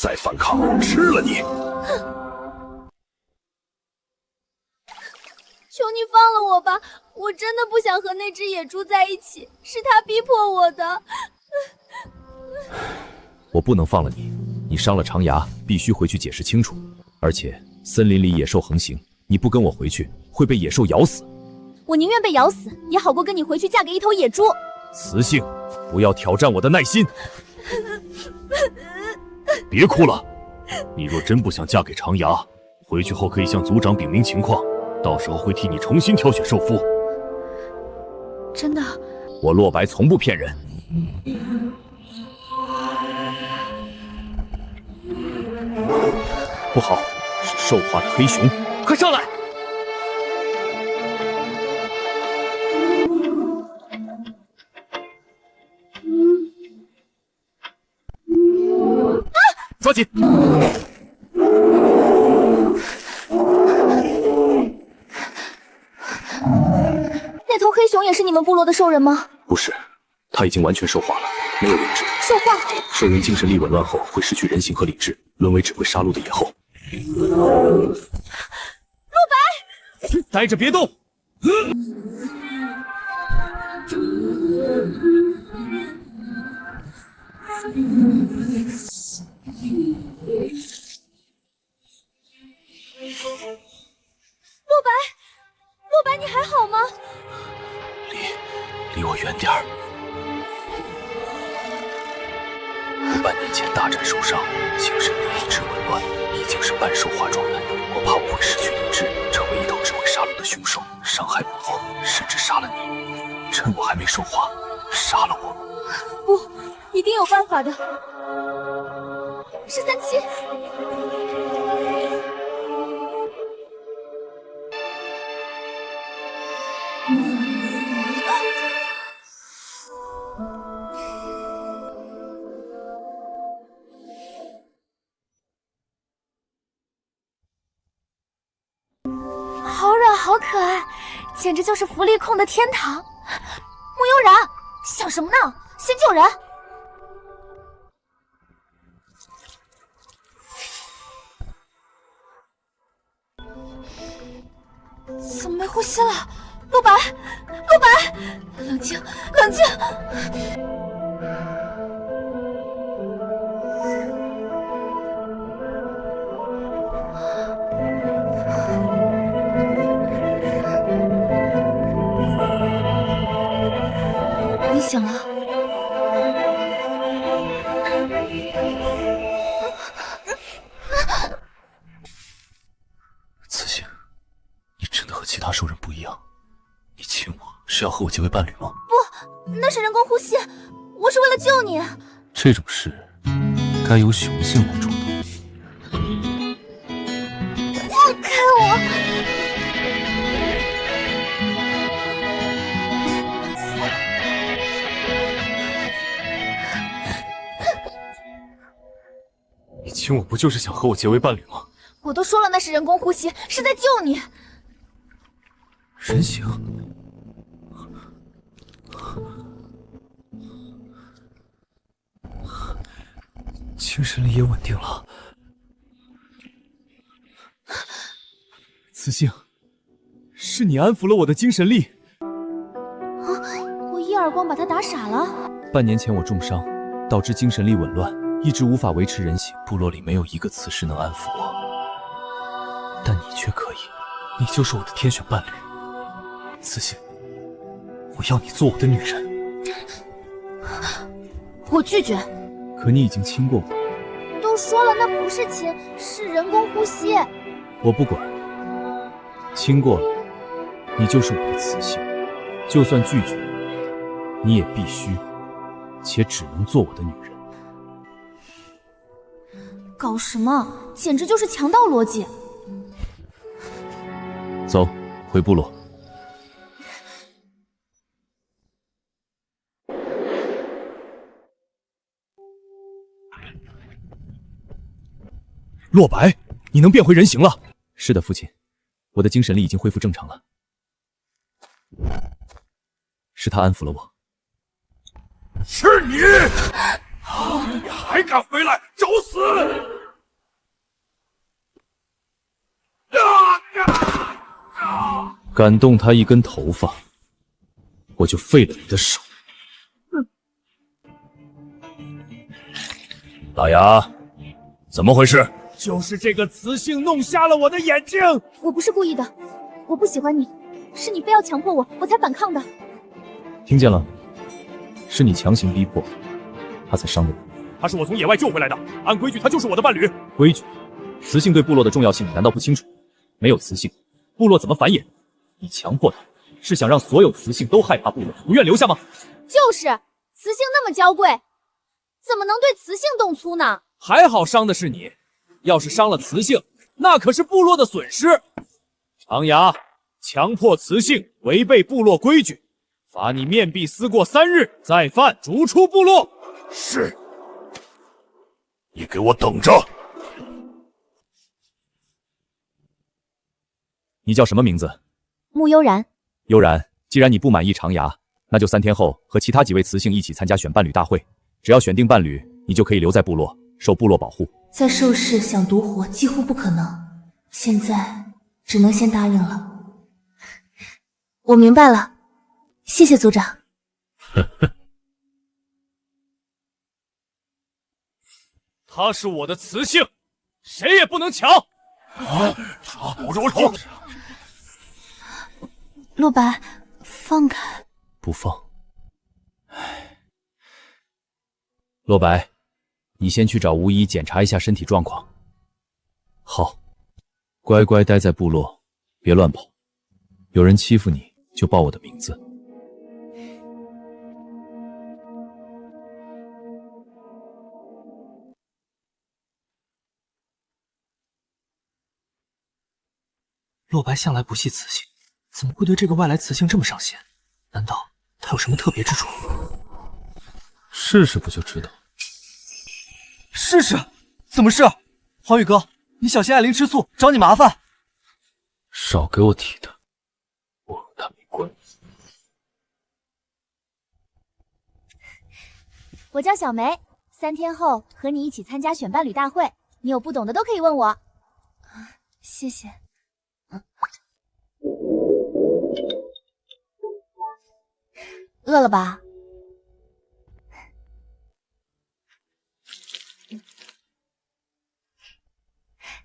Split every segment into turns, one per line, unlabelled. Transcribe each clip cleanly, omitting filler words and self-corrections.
再反抗，吃了你！
求你放了我吧，我真的不想和那只野猪在一起，是他逼迫我的。
我不能放了你，你伤了长牙，必须回去解释清楚。而且森林里野兽横行，你不跟我回去，会被野兽咬死。
我宁愿被咬死，也好过跟你回去嫁给一头野猪。
雌性，不要挑战我的耐心。
别哭了，你若真不想嫁给长牙，回去后可以向族长禀明情况，到时候会替你重新挑选寿夫。
真的？
我洛白从不骗人。不好，是兽化的黑熊，快上来！抓紧！
那头黑熊也是你们部落的兽人吗？
不是，他已经完全兽化了，没有灵智。
兽化？
兽人精神力紊乱后会失去人形和理智，沦为只会杀戮的野后。
陆白，
待着别动！
陆白，你还好吗？
离我远点儿！我半年前大战受伤，精神力意志紊乱，已经是半兽化状态。我怕我会失去理智，成为一头只会杀戮的凶兽，伤害母后，甚至杀了你。趁我还没兽化，杀了我！
不，一定有办法的。137。好软好可爱，简直就是福利控的天堂。木悠然，想什么呢？先救人！怎么没呼吸了？陆白，冷静，冷静！你醒了。
雌性，你真的和其他兽人不一样。你亲我是要和我结为伴侣吗？
不，那是人工呼吸，我是为了救你。
这种事该由雄性来主导。
放开我！
你亲我不就是想和我结为伴侣吗？
我都说了那是人工呼吸，是在救你。
人形。精神力也稳定了。雌性，是你安抚了我的精神力。
我一耳光把他打傻了。
半年前我重伤，导致精神力紊乱，一直无法维持人形。部落里没有一个雌士能安抚我，但你却可以，你就是我的天选伴侣。雌性，我要你做我的女人。
我拒绝。
可你已经亲过我。
都说了，那不是亲，是人工呼吸。
我不管，亲过了，你就是我的雌性。就算拒绝，你也必须，且只能做我的女人。
搞什么？简直就是强盗逻辑。
走，回部落。洛白，你能变回人形了？是的，父亲，我的精神力已经恢复正常了。是他安抚了我。
是你！你还敢回来找死！
敢动他一根头发，我就废了你的手。
老杨，怎么回事？
就是这个雌性弄瞎了我的眼睛。
我不是故意的，我不喜欢你，是你非要强迫我，我才反抗的。
听见了？是你强行逼迫，他才伤了我。
他是我从野外救回来的，按规矩他就是我的伴侣。
规矩？雌性对部落的重要性，你难道不清楚？没有雌性，部落怎么繁衍？你强迫他，是想让所有雌性都害怕部落，不愿留下吗？
就是雌性那么娇贵，怎么能对雌性动粗呢？
还好伤的是你，要是伤了雌性，那可是部落的损失。长牙，强迫雌性违背部落规矩，罚你面壁思过3日，再犯逐出部落。
是。你给我等着！
你叫什么名字？
穆悠然。
悠然，既然你不满意长牙，那就3天后和其他几位雌性一起参加选伴侣大会。只要选定伴侣，你就可以留在部落，受部落保护。
在兽世想独活几乎不可能，现在只能先答应了。我明白了，谢谢族长。
他是我的雌性，谁也不能抢。
捂住我手！
洛白，放开！
不放。洛白，你先去找巫医检查一下身体状况。好，乖乖待在部落，别乱跑。有人欺负你，就报我的名字。
洛白向来不系雌性，怎么会对这个外来雌性这么上心？难道他有什么特别之处？
试试不就知道？
试试？怎么试？黄宇哥，你小心艾琳吃醋，找你麻烦。
少给我提他，我和他没关系。
我叫小梅，3天后和你一起参加选伴侣大会，你有不懂的都可以问我。谢谢。
饿了吧？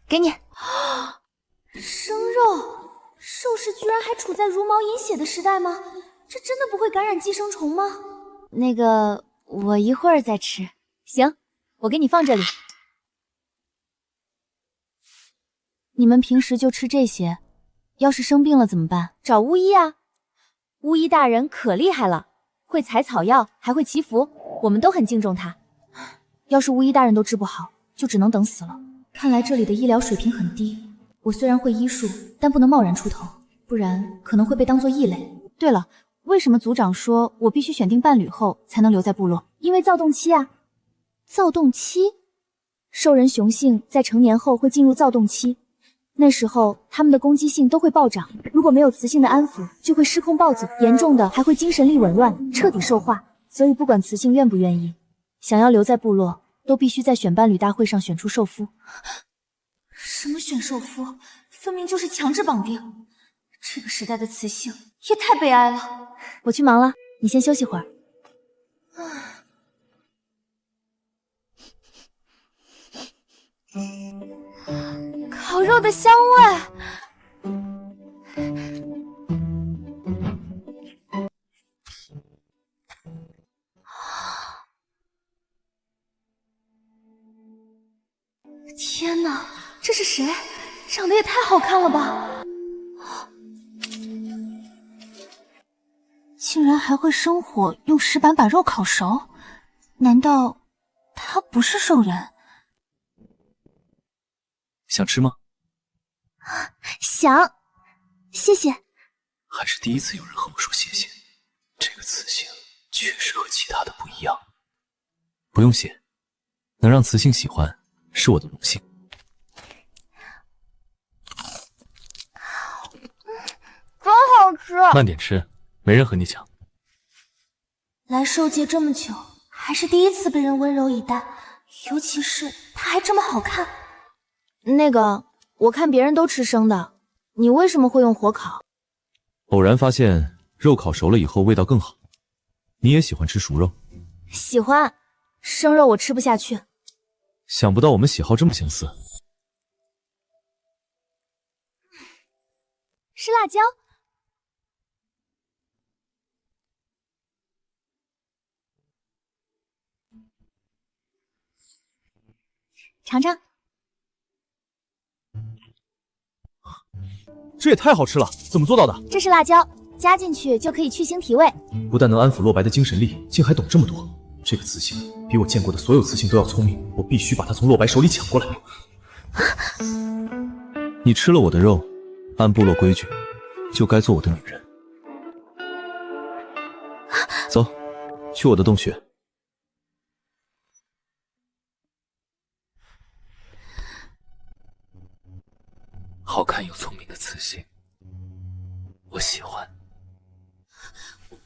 给你。
生肉，兽氏居然还处在茹毛饮血的时代吗？这真的不会感染寄生虫吗？那个，我一会儿再吃。行，我给你放这里。你们平时就吃这些，要是生病了怎么办？找巫医啊！巫医大人可厉害了，会采草药，还会祈福，我们都很敬重他。要是巫医大人都治不好，就只能等死了。看来这里的医疗水平很低。我虽然会医术，但不能贸然出头，不然可能会被当作异类。对了，为什么族长说我必须选定伴侣后才能留在部落？因为躁动期啊。躁动期？兽人雄性在成年后会进入躁动期。那时候，它们的攻击性都会暴涨，如果没有雌性的安抚，就会失控暴走，严重的还会精神力紊乱，彻底兽化。所以不管雌性愿不愿意，想要留在部落，都必须在选伴侣大会上选出兽夫。
什么选兽夫？分明就是强制绑定。这个时代的雌性也太悲哀了。
我去忙了，你先休息会儿。烤肉的香味。
天哪，这是谁？长得也太好看了吧！竟然还会生火，用石板把肉烤熟？难道他不是兽人？
想吃吗？
想，谢谢。
还是第一次有人和我说谢谢。这个雌性确实和其他的不一样。不用谢，能让雌性喜欢是我的荣幸。
真好吃。
慢点吃，没人和你抢。
来兽界这么久，还是第一次被人温柔以待，尤其是他还这么好看。
那个，我看别人都吃生的，你为什么会用火烤？
偶然发现肉烤熟了以后味道更好。你也喜欢吃熟肉？
喜欢，生肉我吃不下去。
想不到我们喜好这么相似。
是辣椒。尝尝。
这也太好吃了，怎么做到的？
这是辣椒，加进去就可以去腥提味。
不但能安抚洛白的精神力，竟还懂这么多。这个雌性比我见过的所有雌性都要聪明，我必须把它从洛白手里抢过来。你吃了我的肉，按部落规矩，就该做我的女人。走，去我的洞穴。
好看又聪明的雌性，我喜欢。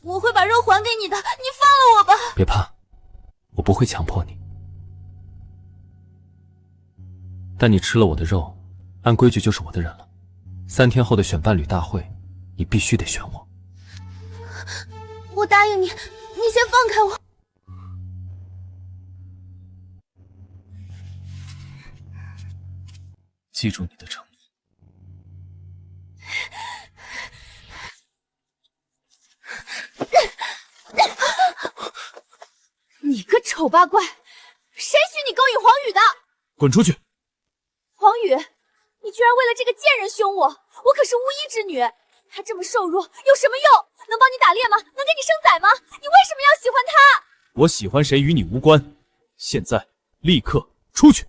我会把肉还给你的，你放了我吧。
别怕，我不会强迫你。但你吃了我的肉，按规矩就是我的人了。3天后的选伴侣大会，你必须得选我。
我答应你，你先放开我。
记住你的承诺。
你个丑八怪，谁许你勾引黄宇的？
滚出去！
黄宇，你居然为了这个贱人凶我！我可是巫医之女，她这么瘦弱有什么用？能帮你打猎吗？能给你生崽吗？你为什么要喜欢她？
我喜欢谁与你无关，现在立刻出去！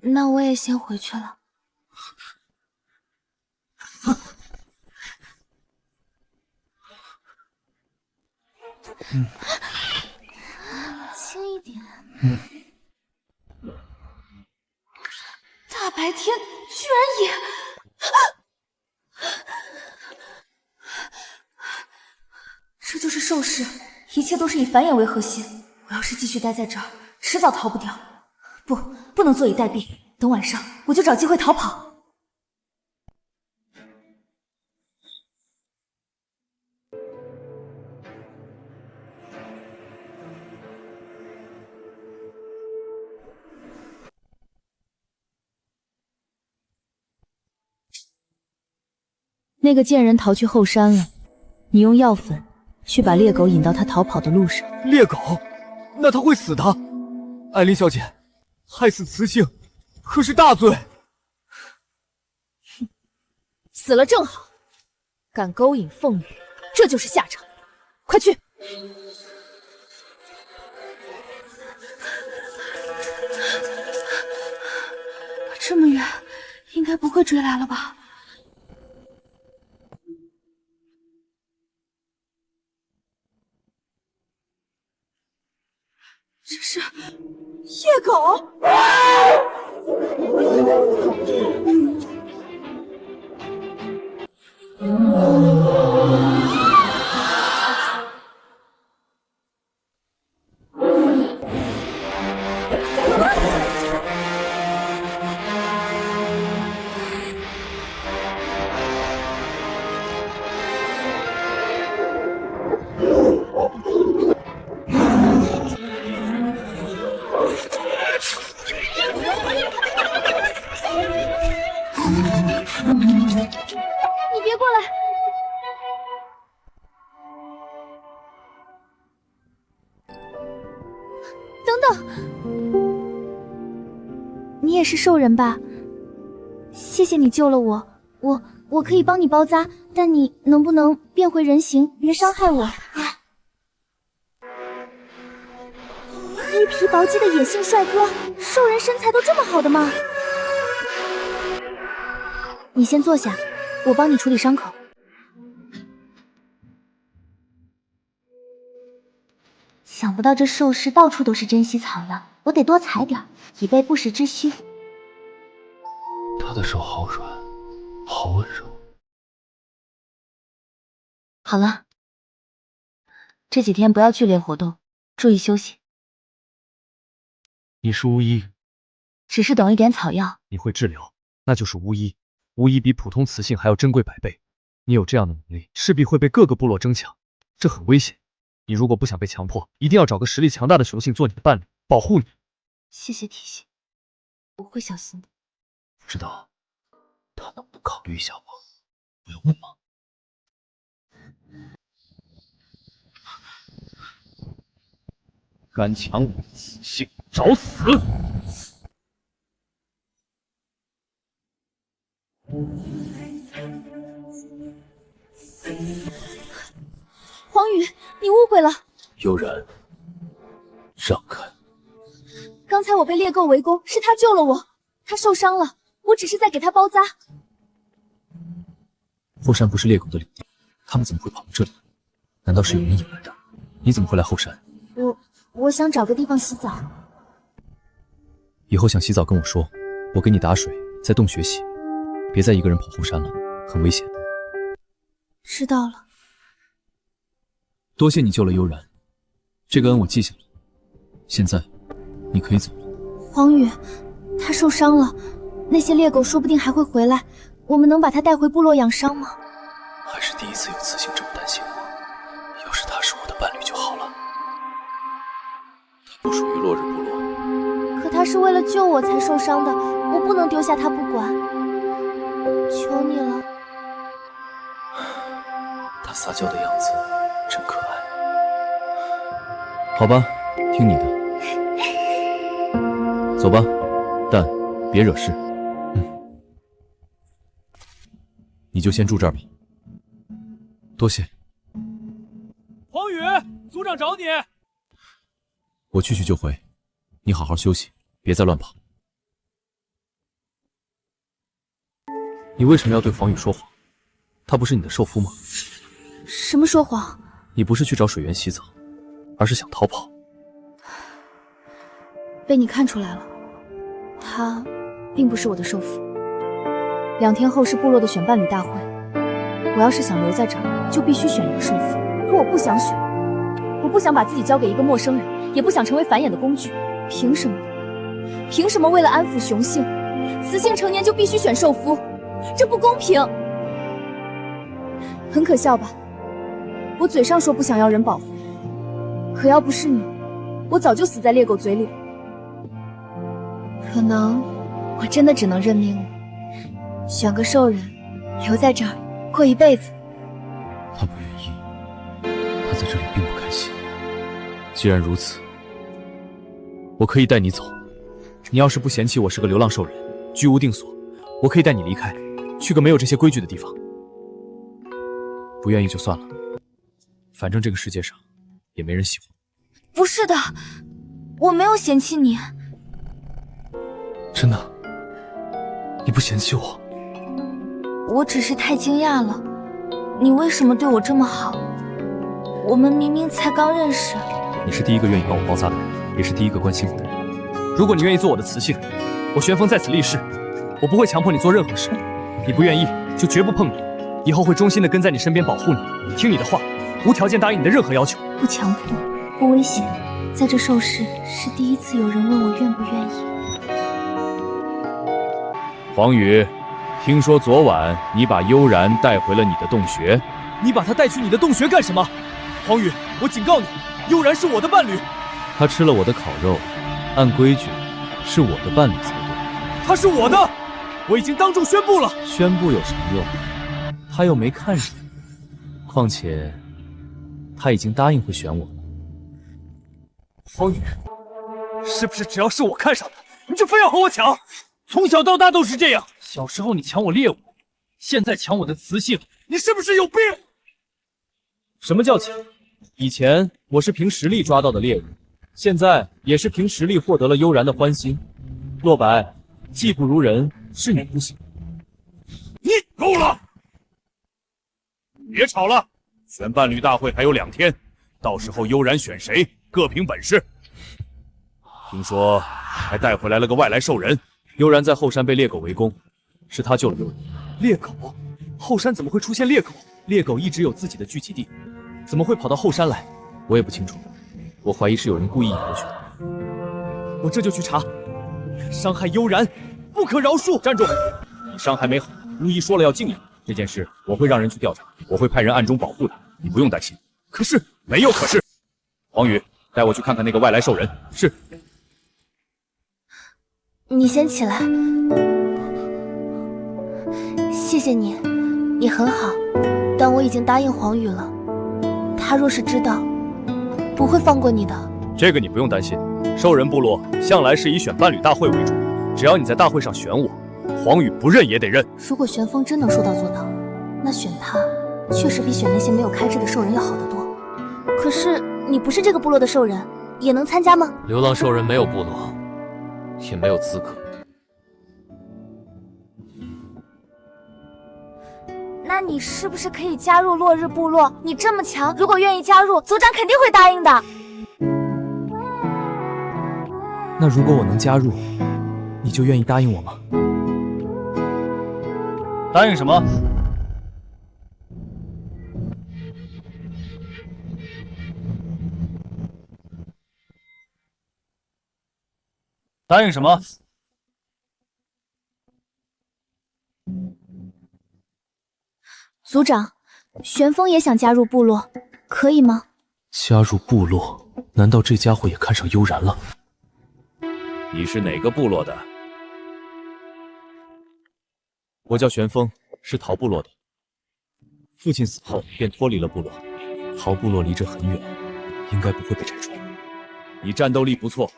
那我也先回去了。轻一点。大白天居然也……这就是兽世，一切都是以繁衍为核心。我要是继续待在这儿，迟早逃不掉。不能坐以待毙。等晚上，我就找机会逃跑。
那个贱人逃去后山了，你用药粉去把猎狗引到他逃跑的路上。
猎狗？那他会死的。艾琳小姐，害死雌性可是大罪。
死了正好，敢勾引凤羽，这就是下场。快去！
这么远，应该不会追来了吧？这是夜狗！
你别过来！等等，你也是兽人吧？谢谢你救了我，我可以帮你包扎，但你能不能变回人形，别伤害我？一皮薄肌的野性帅哥，兽人身材都这么好的吗？你先坐下，我帮你处理伤口。
想不到这兽世到处都是珍稀草药，我得多采点，以备不时之需。
他的手好软，好温柔。
好了，这几天不要剧烈活动，注意休息。
你是巫医，
只是懂一点草药。
你会治疗，那就是巫医。巫医比普通雌性还要珍贵100倍。你有这样的能力，势必会被各个部落争抢，这很危险。你如果不想被强迫，一定要找个实力强大的雄性做你的伴侣，保护你。
谢谢提醒，我会小心的。
不知道他能不能考虑一下我？我要问吗？敢抢我的雌性，找死！
黄宇，你误会了。
悠然，让开！
刚才我被猎狗围攻，是他救了我。他受伤了，我只是在给他包扎。
后山不是猎狗的领地，他们怎么会跑到这里？难道是有人引来的？你怎么会来后山？
我想找个地方洗澡。
以后想洗澡跟我说，我给你打水，在洞穴洗，别再一个人跑后山了，很危险。
知道了。
多谢你救了悠然，这个恩我记下了。现在你可以走了。
黄宇，他受伤了，那些猎狗说不定还会回来，我们能把他带回部落养伤吗？
还是第一次有雌性这么担心我，要是他是我的伴侣就好了。他不属于落日部落，
可他是为了救我才受伤的，我不能丢下他不管。求你了。
他撒娇的样子真可爱。好吧，听你的。走吧，但别惹事。你就先住这儿吧。多谢。
黄宇，族长找你。
我去就回，你好好休息，别再乱跑。你为什么要对黄宇说谎？他不是你的受夫吗？
什么说谎？
你不是去找水源洗澡，而是想逃跑。
被你看出来了，他并不是我的受夫。2天后是部落的选伴侣大会，我要是想留在这儿，就必须选一个受夫。可我不想选，我不想把自己交给一个陌生人，也不想成为繁衍的工具。凭什么？凭什么为了安抚雄性，雌性成年就必须选受夫？这不公平！很可笑吧？我嘴上说不想要人保护，可要不是你，我早就死在猎狗嘴里了。可能我真的只能认命了，选个兽人，留在这儿过一辈子。
他不愿意，他在这里并不开心。既然如此，我可以带你走。你要是不嫌弃我是个流浪兽人，居无定所，我可以带你离开，去个没有这些规矩的地方。不愿意就算了，反正这个世界上也没人喜欢。
不是的，我没有嫌弃你。
真的？你不嫌弃我？
我只是太惊讶了，你为什么对我这么好？我们明明才刚认识。
你是第一个愿意帮我包扎的人，也是第一个关心我的人。如果你愿意做我的雌性，我玄风在此立誓，我不会强迫你做任何事。你不愿意，就绝不碰你。以后会忠心的跟在你身边保护你，听你的话，无条件答应你的任何要求。
不强迫，不危险。在这兽市是第一次有人问我愿不愿意。
黄宇，听说昨晚你把悠然带回了你的洞穴。
你把他带去你的洞穴干什么？黄宇，我警告你，悠然是我的伴侣。
他吃了我的烤肉，按规矩是我的伴侣才对。
他是我的，我已经当众宣布了。
宣布有什么用？他又没看上你，况且他已经答应会选我了。
黄宇，是不是只要是我看上的，你就非要和我抢？
从小到大都是这样。小时候你抢我猎物，现在抢我的雌性，
你是不是有病？
什么叫抢？以前我是凭实力抓到的猎物，现在也是凭实力获得了悠然的欢心。洛白，技不如人是你不行。
你够了！别吵了，选伴侣大会还有2天，到时候悠然选谁，各凭本事。听说还带回来了个外来兽人。
悠然在后山被猎狗围攻，是他救了悠然。猎狗？后山怎么会出现猎狗？猎狗一直有自己的聚集地，怎么会跑到后山来？我也不清楚，我怀疑是有人故意引过去的。
我这就去查。伤害悠然，不可饶恕！
站住！你伤还没好，巫医说了要静养，这件事我会让人去调查，我会派人暗中保护的，你不用担心。
可是
没有可是。黄宇，带我去看看那个外来兽人。
是。
你先起来，谢谢你，你很好，但我已经答应黄宇了，他若是知道，不会放过你的。
这个你不用担心，兽人部落向来是以选伴侣大会为主，只要你在大会上选我，黄宇不认也得认。
如果玄风真能说到做到，那选他确实比选那些没有开智的兽人要好得多。可是你不是这个部落的兽人，也能参加吗？
流浪兽人没有部落，也没有资格。
那你是不是可以加入落日部落？你这么强，如果愿意加入，族长肯定会答应的。
那如果我能加入，你就愿意答应我吗？
答应什么？答应什么？
族长，玄风也想加入部落，可以吗？
加入部落？难道这家伙也看上悠然了？
你是哪个部落的？
我叫玄风，是陶部落的。父亲死后便脱离了部落，陶部落离这很远，应该不会被拆除。
你战斗力不错，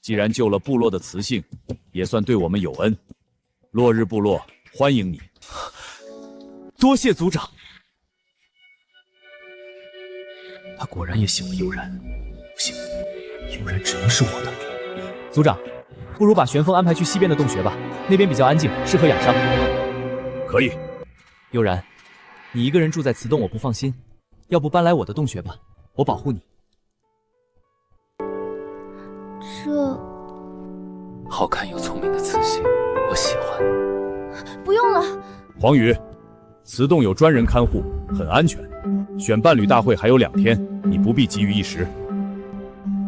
既然救了部落的雌性，也算对我们有恩。落日部落欢迎你。
多谢族长。他果然也喜欢悠然，不行，悠然只能是我的。
族长，不如把玄风安排去西边的洞穴吧，那边比较安静，适合养伤。
可以。
悠然，你一个人住在此洞我不放心，要不搬来我的洞穴吧，我保护你。
这
好看又聪明的雌性，我喜欢。
不用了。
黄宇，此洞有专人看护，很安全。选伴侣大会还有2天，你不必急于一时。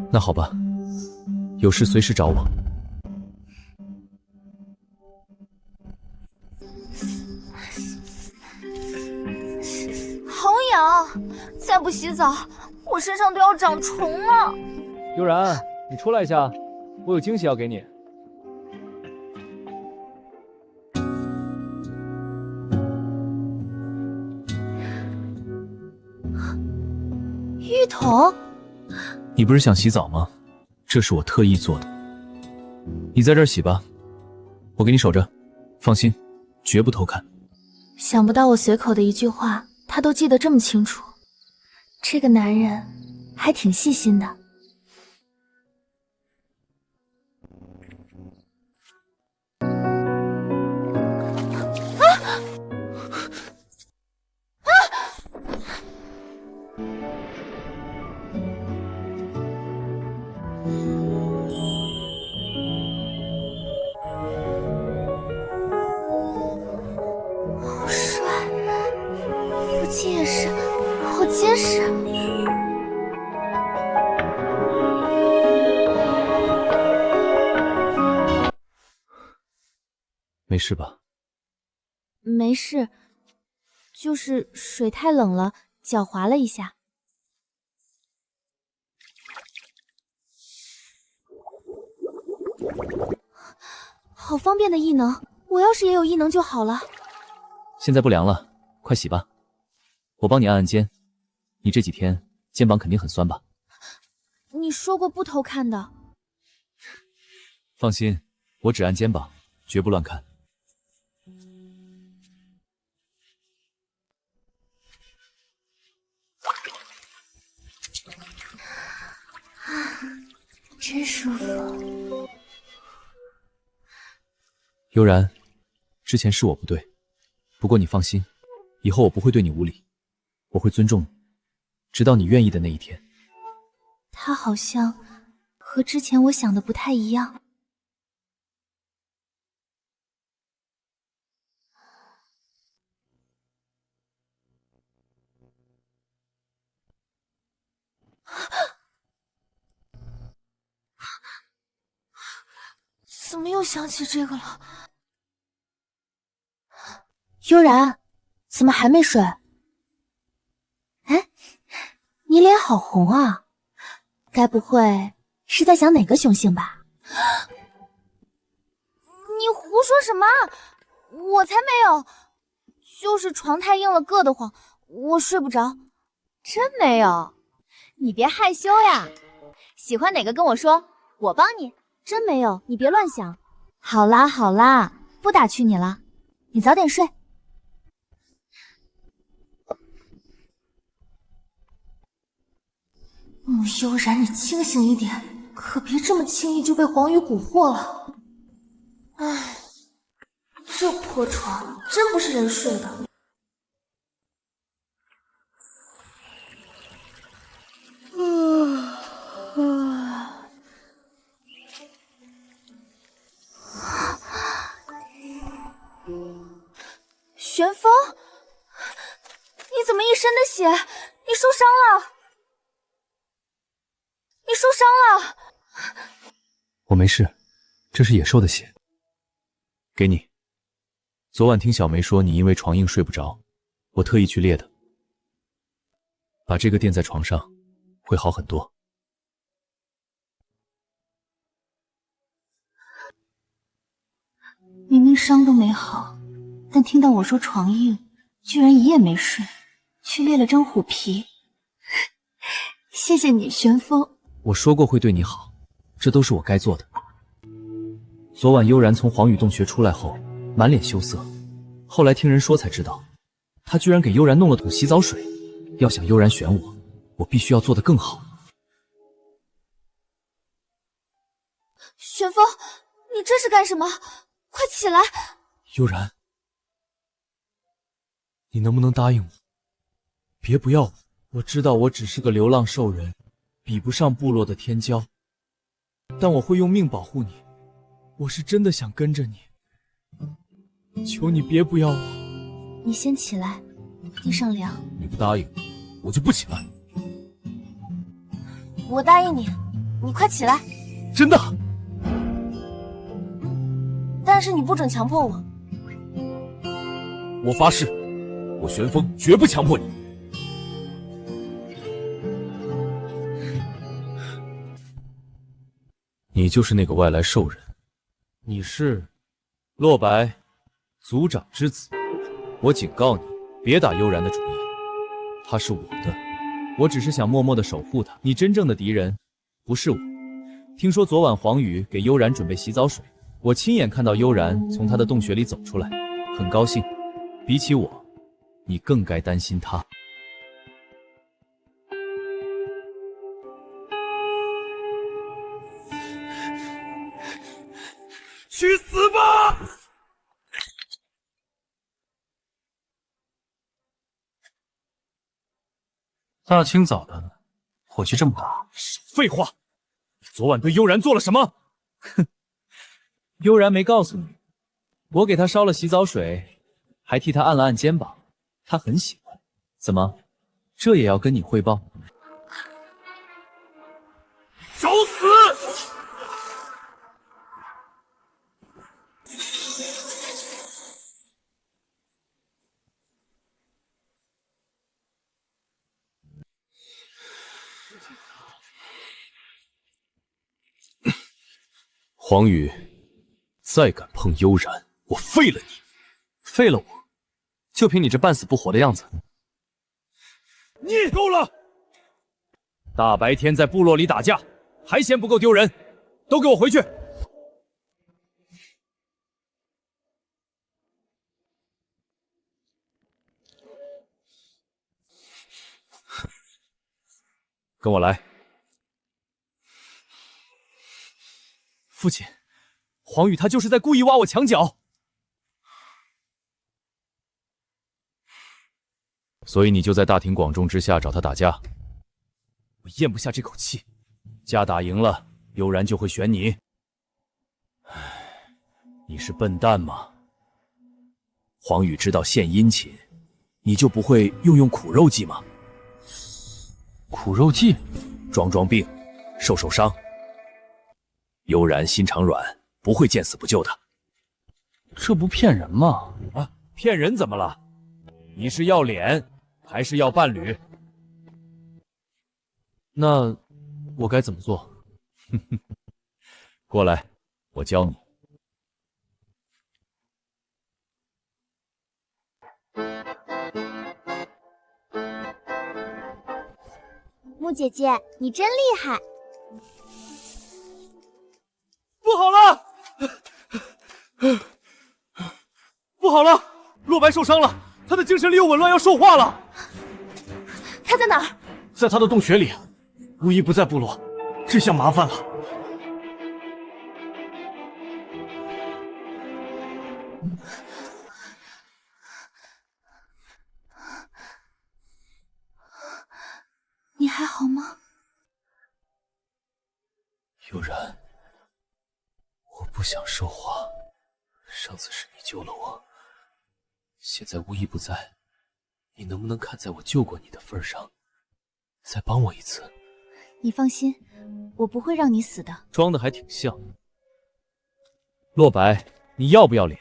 那好吧，有事随时找我。
好痒，再不洗澡，我身上都要长虫了。
悠然，你出来一下，我有惊喜要给你。
浴桶？
你不是想洗澡吗？这是我特意做的。你在这儿洗吧，我给你守着，放心，绝不偷看。
想不到我随口的一句话，他都记得这么清楚。这个男人还挺细心的。好帅，腹肌也是，好结实。
没事吧？
没事，就是水太冷了，脚滑了一下。好方便的异能，我要是也有异能就好了。
现在不凉了，快洗吧。我帮你按按肩，你这几天肩膀肯定很酸吧？
你说过不偷看的。
放心，我只按肩膀，绝不乱看。
真舒服。
悠然，之前是我不对，不过你放心，以后我不会对你无礼，我会尊重你，直到你愿意的那一天。
他好像和之前我想的不太一样。怎么又想起这个了？
悠然，怎么还没睡？哎，你脸好红啊，该不会是在想哪个雄性吧？
你胡说什么？我才没有，就是床太硬了，硌得慌，我睡不着。
真没有？你别害羞呀，喜欢哪个跟我说，我帮你。真没有，你别乱想。好啦好啦，不打趣你了，你早点睡。
悠然，你清醒一点，可别这么轻易就被黄宇蛊惑了。唉，这破床真不是人睡的。玄风，你怎么一身的血？你受伤了！你受伤了！
我没事，这是野兽的血，给你。昨晚听小梅说你因为床硬睡不着，我特意去猎的。把这个垫在床上，会好很多。
明明伤都没好，但听到我说床硬，居然一夜没睡，去猎了张虎皮。谢谢你，玄风。
我说过会对你好，这都是我该做的。昨晚悠然从黄雨洞穴出来后，满脸羞涩，后来听人说才知道，他居然给悠然弄了桶洗澡水。要想悠然选我，我必须要做得更好。
玄风，你这是干什么？快起来！
悠然，你能不能答应我，别不要我？我知道我只是个流浪兽人，比不上部落的天骄，但我会用命保护你。我是真的想跟着你，求你别不要我。
你先起来，地上凉。
你不答应，我就不起来。
我答应你，你快起来。
真的？
但是你不准强迫我。
我发誓，我玄风绝不强迫你。你就是那个外来兽人，你是洛白族长之子。我警告你，别打悠然的主意，他是我的，我只是想默默地守护他。你真正的敌人不是我。听说昨晚黄宇给悠然准备洗澡水，我亲眼看到悠然从他的洞穴里走出来，很高兴。比起我，你更该担心他。
去死吧！
大清早的，火气这么大。
废话，你昨晚对悠然做了什么？
哼，悠然没告诉你，我给他烧了洗澡水，还替他按了按肩膀，他很喜欢。怎么，这也要跟你汇报？
找死！
黄宇，再敢碰悠然，我废了你！
废了我？就凭你这半死不活的样子？
你够了！大白天在部落里打架，还嫌不够丢人？都给我回去！
跟我来。父亲，黄宇他就是在故意挖我墙角，所以你就在大庭广众之下找他打架。我咽不下这口气，架打赢了，悠然就会选你。唉，你是笨蛋吗？黄宇知道献殷勤，你就不会用苦肉计吗？
苦肉计？
装病，受伤。悠然心肠软，
不会见死不救的。
这不骗人吗？
啊，骗人怎么了？你是要脸还是要伴侣？
那我该怎么做？
过来，我教你。
木姐姐，你真厉害！
不好了！不好了！洛白受伤了，他的精神力又紊乱，要兽化了。
他在哪儿？
在他的洞穴里。巫医不在部落，这下麻烦了。
你还好吗？
悠然，我不想说话。上次是你救了我，现在巫医不在，你能不能看在我救过你的份上，再帮我一次？
你放心，我不会让你死的。
装的还挺像。
洛白，你要不要脸？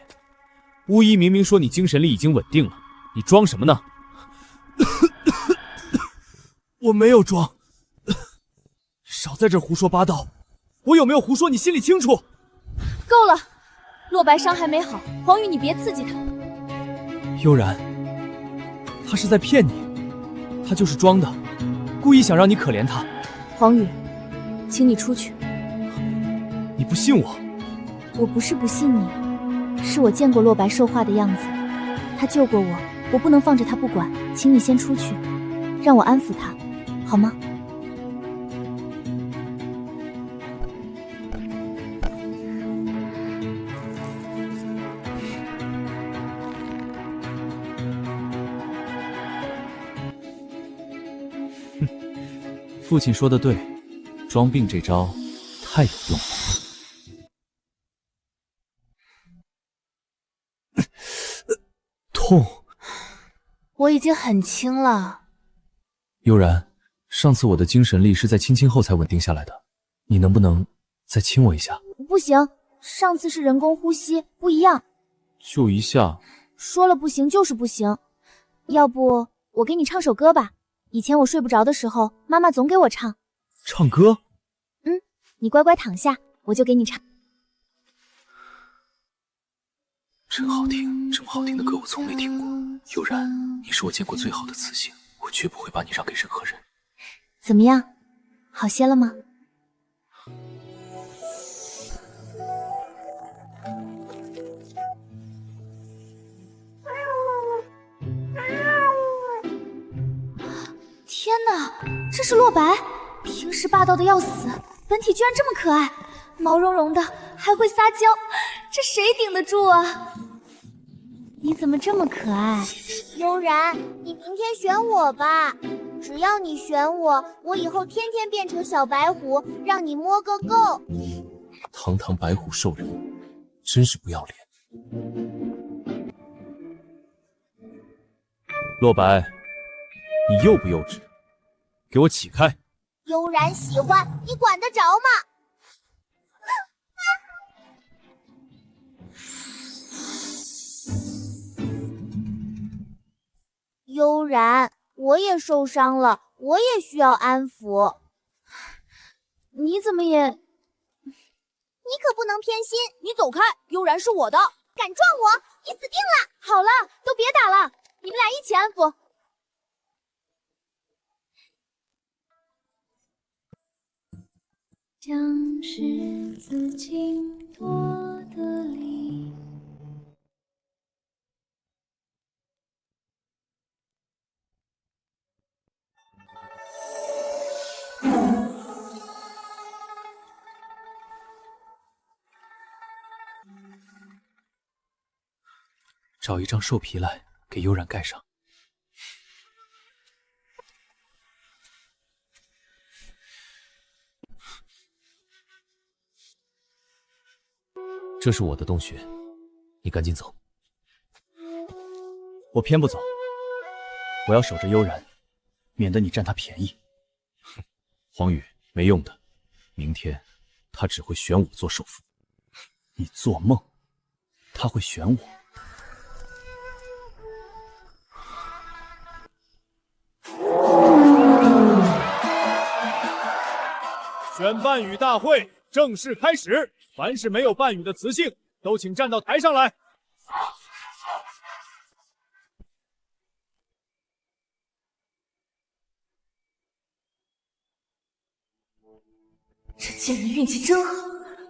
巫医明明说你精神力已经稳定了，你装什么呢？我没有装，少在这胡说八道。我有没有胡说，你心里清楚。
够了，洛白伤还没好，黄宇你别刺激他。
悠然，他是在骗你，他就是装的，故意想让你可怜他。
黄宇，请你出去。
你不信我？
我不是不信你，是我见过洛白兽化的样子，他救过我，我不能放着他不管，请你先出去，让我安抚他，好吗？
父亲说的对，装病这招太有用了。痛！
我已经很轻了。
悠然，上次我的精神力是在亲亲后才稳定下来的，你能不能再亲我一下？
不行，上次是人工呼吸，不一样。
就一下？
说了不行就是不行。要不我给你唱首歌吧？以前我睡不着的时候，妈妈总给我唱。
唱歌？
你乖乖躺下，我就给你唱。
真好听，这么好听的歌我从没听过。悠然，你是我见过最好的雌性，我绝不会把你让给任何人。
怎么样，好些了吗？天哪，这是洛白，平时霸道的要死，本体居然这么可爱，毛茸茸的，还会撒娇，这谁顶得住啊？你怎么这么可爱？
悠然，你明天选我吧，只要你选我，我以后天天变成小白虎，让你摸个够。
堂堂白虎兽人，真是不要脸。
洛白，你幼不幼稚？给我起开！
悠然喜欢，你管得着吗？悠然，我也受伤了，我也需要安抚。
你怎么也……
你可不能偏心！
你走开，悠然是我的！
敢撞我，你死定了！
好了，都别打了，你们俩一起安抚。将柿子尽多的梨。
找一张兽皮来，给悠然盖上。这是我的洞穴，你赶紧走。
我偏不走，我要守着悠然，免得你占他便宜。
黄宇，没用的，明天他只会选我做首辅。
你做梦，他会选我。
选伴侣大会正式开始，凡是没有伴侣的雌性，都请站到台上来。
这贱人运气真好，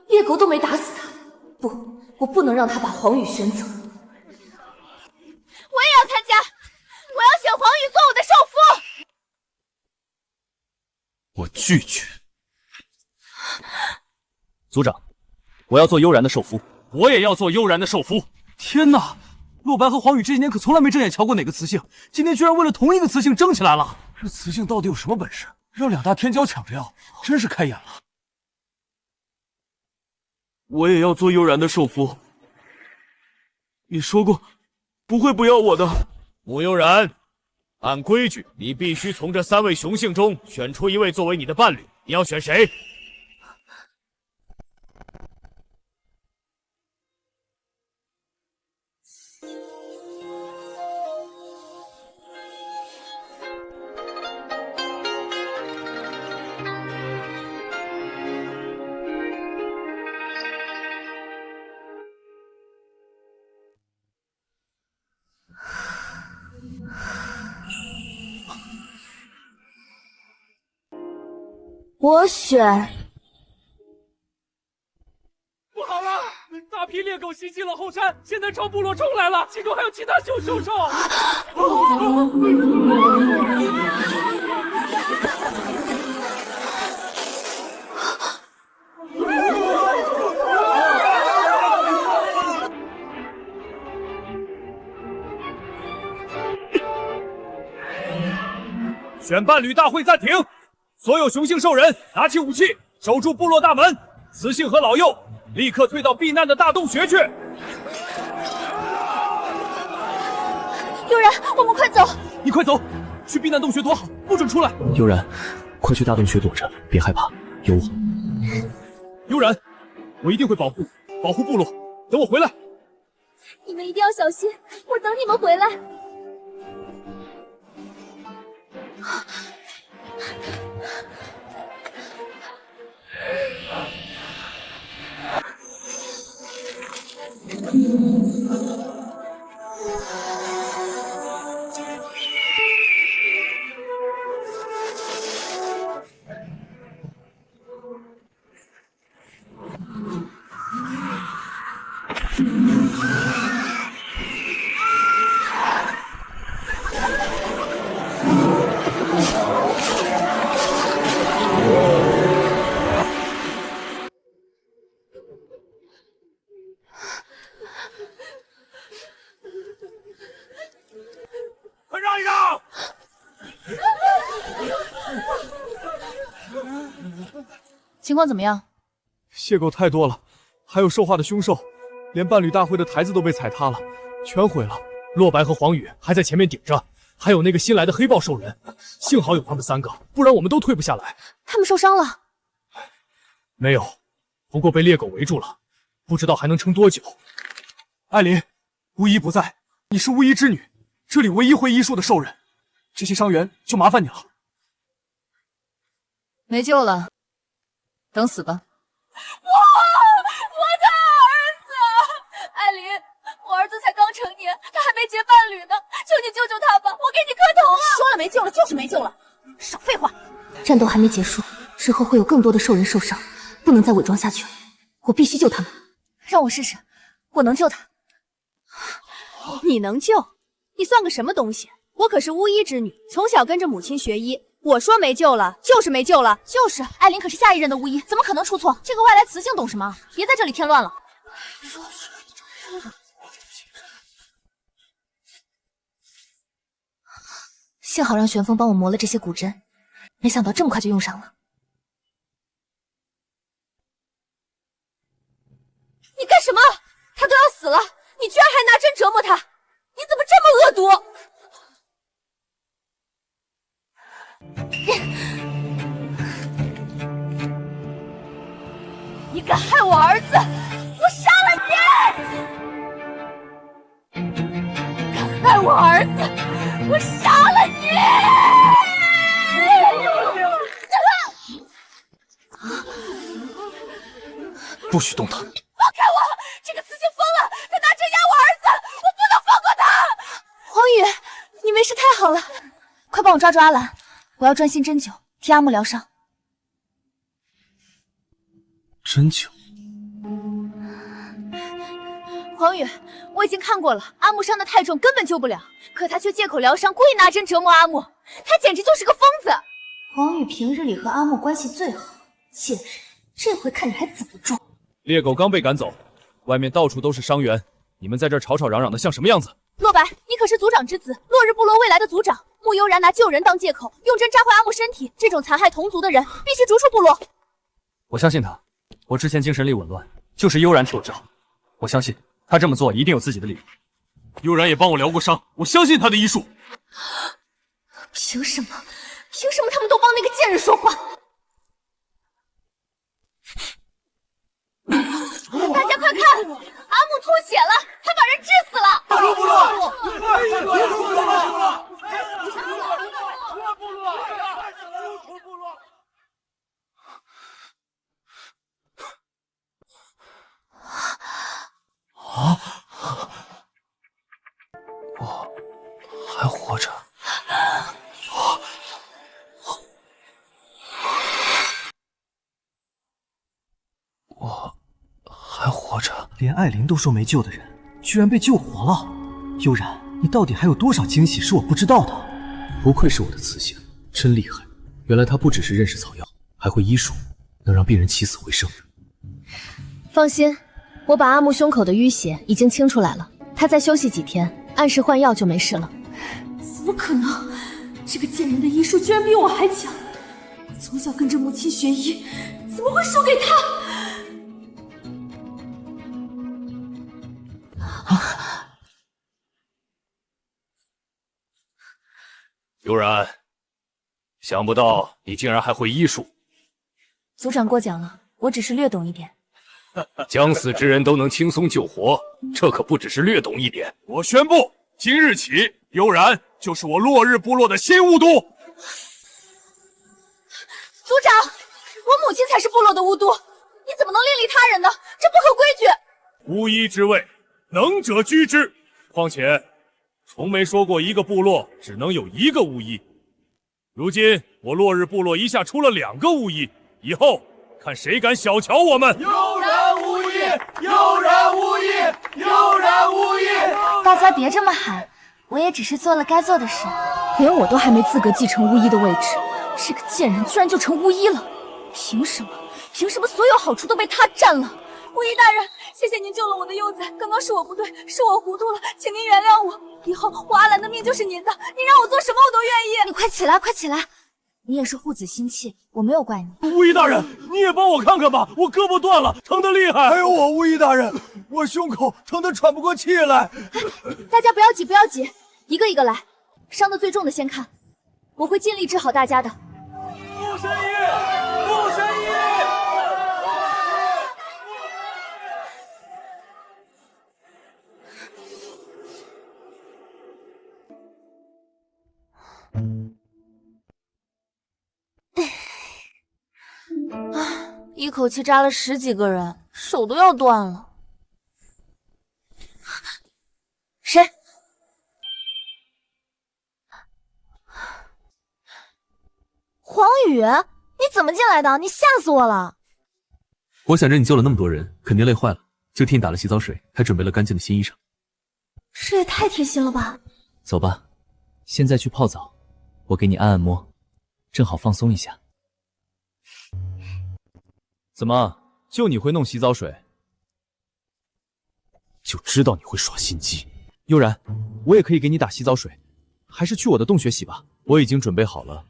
猎狗都没打死他。不，我不能让他把黄羽选走。
我也要参加，我要选黄羽做我的少妇。
我拒绝。族长，我要做悠然的受夫。
我也要做悠然的受夫。
天哪！洛白和黄羽这些年可从来没正眼瞧过哪个雌性，今天居然为了同一个雌性争起来了。这雌性到底有什么本事，让两大天骄抢着要，真是开眼了。
我也要做悠然的受夫。你说过不会不要我的。
穆悠然，按规矩，你必须从这3位雄性中选出1位作为你的伴侣。你要选谁？
我选
不好了，大批猎狗袭击了后山，现在朝部落冲来了，其中还有其他凶兽。
选伴侣大会暂停，所有雄性兽人拿起武器，守住部落大门。雌性和老幼立刻退到避难的大洞穴去。
悠然，我们快走！
你快走，去避难洞穴躲好，不准出来。悠然，快去大洞穴躲着，别害怕，有我。
悠然，我一定会保护部落。等我回来。
你们一定要小心，我等你们回来。
快让一让！
情况怎么样？
谢狗太多了，还有兽化的凶兽，连伴侣大会的台子都被踩塌了，全毁了。
洛白和黄羽还在前面顶着，还有那个新来的黑豹兽人，幸好有他们3个，不然我们都退不下来。
他们受伤了？
没有，不过被猎狗围住了，不知道还能撑多久。
艾琳，巫医不在，你是巫医之女，这里唯一会医术的兽人，这些伤员就麻烦你了。
没救了，等死吧。
我的儿子，艾琳，我儿子才刚成年，他还没结伴侣呢，求你救救他吧，我给你磕头啊！
说了没救了，就是没救了，少废话。
战斗还没结束，之后会有更多的兽人受伤，不能再伪装下去了，我必须救他们。
让我试试，我能救他。你能救？你算个什么东西？我可是巫医之女，从小跟着母亲学医。我说没救了，就是没救了。就是，艾琳可是下一任的巫医，怎么可能出错？这个外来雌性懂什么？别在这里添乱了。
幸好让玄风帮我磨了这些骨针，没想到这么快就用上了。
你干什么？他都要死了，你居然还拿针折磨他，你怎么这么恶毒？你敢害我儿子，我杀了
不许动他！
放开我！这个雌性疯了，他拿针压我儿子，我不能放过他！黄宇，你没事太好了，快帮我抓住阿兰，我要专心针灸，替阿木疗伤。
针灸？
黄宇，我已经看过了，阿木伤得太重，根本救不了，可他却借口疗伤，故意拿针折磨阿木，他简直就是个疯子。
黄宇平日里和阿木关系最好，贱人，这回看你还怎么装！
猎狗刚被赶走，外面到处都是伤员，你们在这儿吵吵嚷嚷的像什么样子？
洛白，你可是族长之子，落日部落未来的族长。穆悠然拿救人当借口，用针扎坏阿木身体，这种残害同族的人，必须逐出部落。
我相信他，我之前精神力紊乱，就是悠然替我治好。我相信他这么做一定有自己的理由。
悠然也帮我疗过伤，我相信他的医术。
凭什么？凭什么他们都帮那个贱人说话？
大家快看，阿木吐血了，他把人致死了！
我还活着。我还活着。
连艾琳都说没救的人，居然被救活了。悠然，你到底还有多少惊喜是我不知道的？
不愧是我的雌性，真厉害！原来他不只是认识草药，还会医术，能让病人起死回生。
放心，我把阿木胸口的淤血已经清出来了，他再休息几天，按时换药就没事了。
怎么可能？这个贱人的医术居然比我还强！从小跟着母亲学医，怎么会输给他？
悠然，想不到你竟然还会医术。
族长过奖了，我只是略懂一点。
将死之人都能轻松救活，这可不只是略懂一点。我宣布，今日起，悠然就是我落日部落的新巫督。
族长，我母亲才是部落的巫督，你怎么能另立他人呢？这不合规矩。
巫医之位，能者居之。况且，从没说过一个部落只能有一个巫医。如今我落日部落一下出了2个巫医，以后看谁敢小瞧我们！
悠然无益，悠然无益，悠然无益！
大家别这么喊，我也只是做了该做的事，连我都还没资格继承巫医的位置，这个贱人居然就成巫医了，凭什么？凭什么所有好处都被他占了？巫医大人，谢谢您救了我的幼崽，刚刚是我不对，是我糊涂了，请您原谅我。以后我阿兰的命就是您的，您让我做什么我都愿意。你快起来，快起来！你也是护子心切，我没有怪你。
巫医大人，你也帮我看看吧，我胳膊断了，疼得厉害。还有我，巫医大人，我胸口疼得喘不过气来。
大家不要急，不要急，一个一个来，伤得最重的先看，我会尽力治好大家的。
顾神医，顾神医！
一口气扎了10几个人，手都要断了。谁？黄宇，你怎么进来的？你吓死我了！
我想着你救了那么多人，肯定累坏了，就替你打了洗澡水，还准备了干净的新衣裳。
这也太贴心了吧！
走吧，现在去泡澡，我给你按按摩，正好放松一下。
怎么，就你会弄洗澡水？就知道你会耍心机。悠然，我也可以给你打洗澡水，还是去我的洞穴洗吧，我已经准备好了。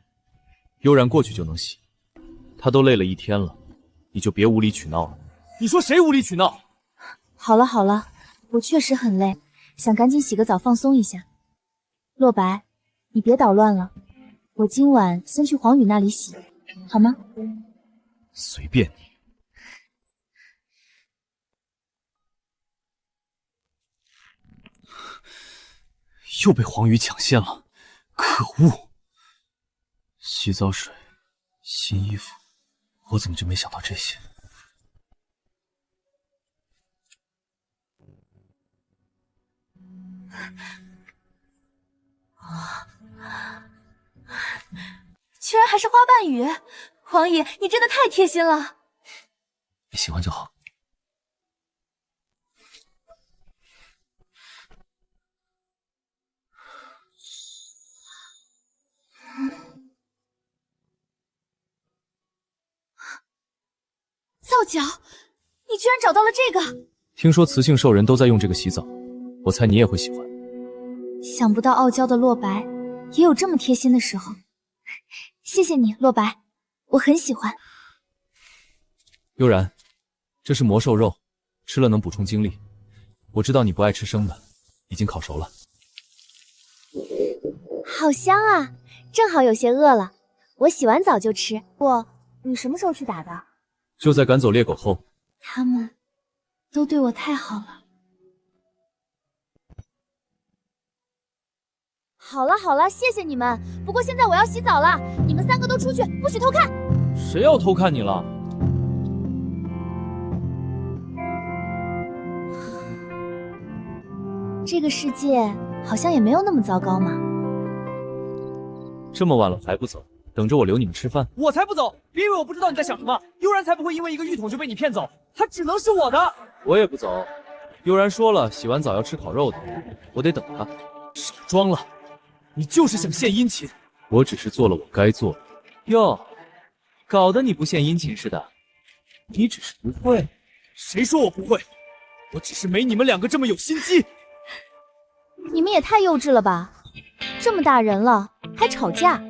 悠然过去就能洗，他都累了一天了，你就别无理取闹了。
你说谁无理取闹？
好了好了，我确实很累，想赶紧洗个澡放松一下。洛白，你别捣乱了，我今晚先去黄宇那里洗，好吗？
随便你。又被黄宇抢先了，可恶！洗澡水、新衣服，我怎么就没想到这些？
居然还是花瓣雨，黄姨，你真的太贴心了。
你喜欢就好。
皂角，你居然找到了这个！
听说雌性兽人都在用这个洗澡，我猜你也会喜欢。
想不到傲娇的洛白也有这么贴心的时候。谢谢你，洛白，我很喜欢。
悠然，这是魔兽肉，吃了能补充精力。我知道你不爱吃生的，已经烤熟了。
好香啊，正好有些饿了，我洗完澡就吃。你什么时候去打的？
就在赶走猎狗后。
他们都对我太好了。好了好了，谢谢你们。不过现在我要洗澡了，你们3个都出去，不许偷看。
谁要偷看你了？
这个世界好像也没有那么糟糕嘛。
这么晚了还不走，等着我留你们吃饭？
我才不走！别以为我不知道你在想什么。悠然才不会因为一个浴桶就被你骗走，他只能是我的。
我也不走。悠然说了，洗完澡要吃烤肉的，我得等他。
少装了，你就是想献殷勤。
我只是做了我该做的。
哟，搞得你不献殷勤似的。
你只是不会。
谁说我不会？我只是没你们2个这么有心机。
你们也太幼稚了吧！这么大人了还吵架。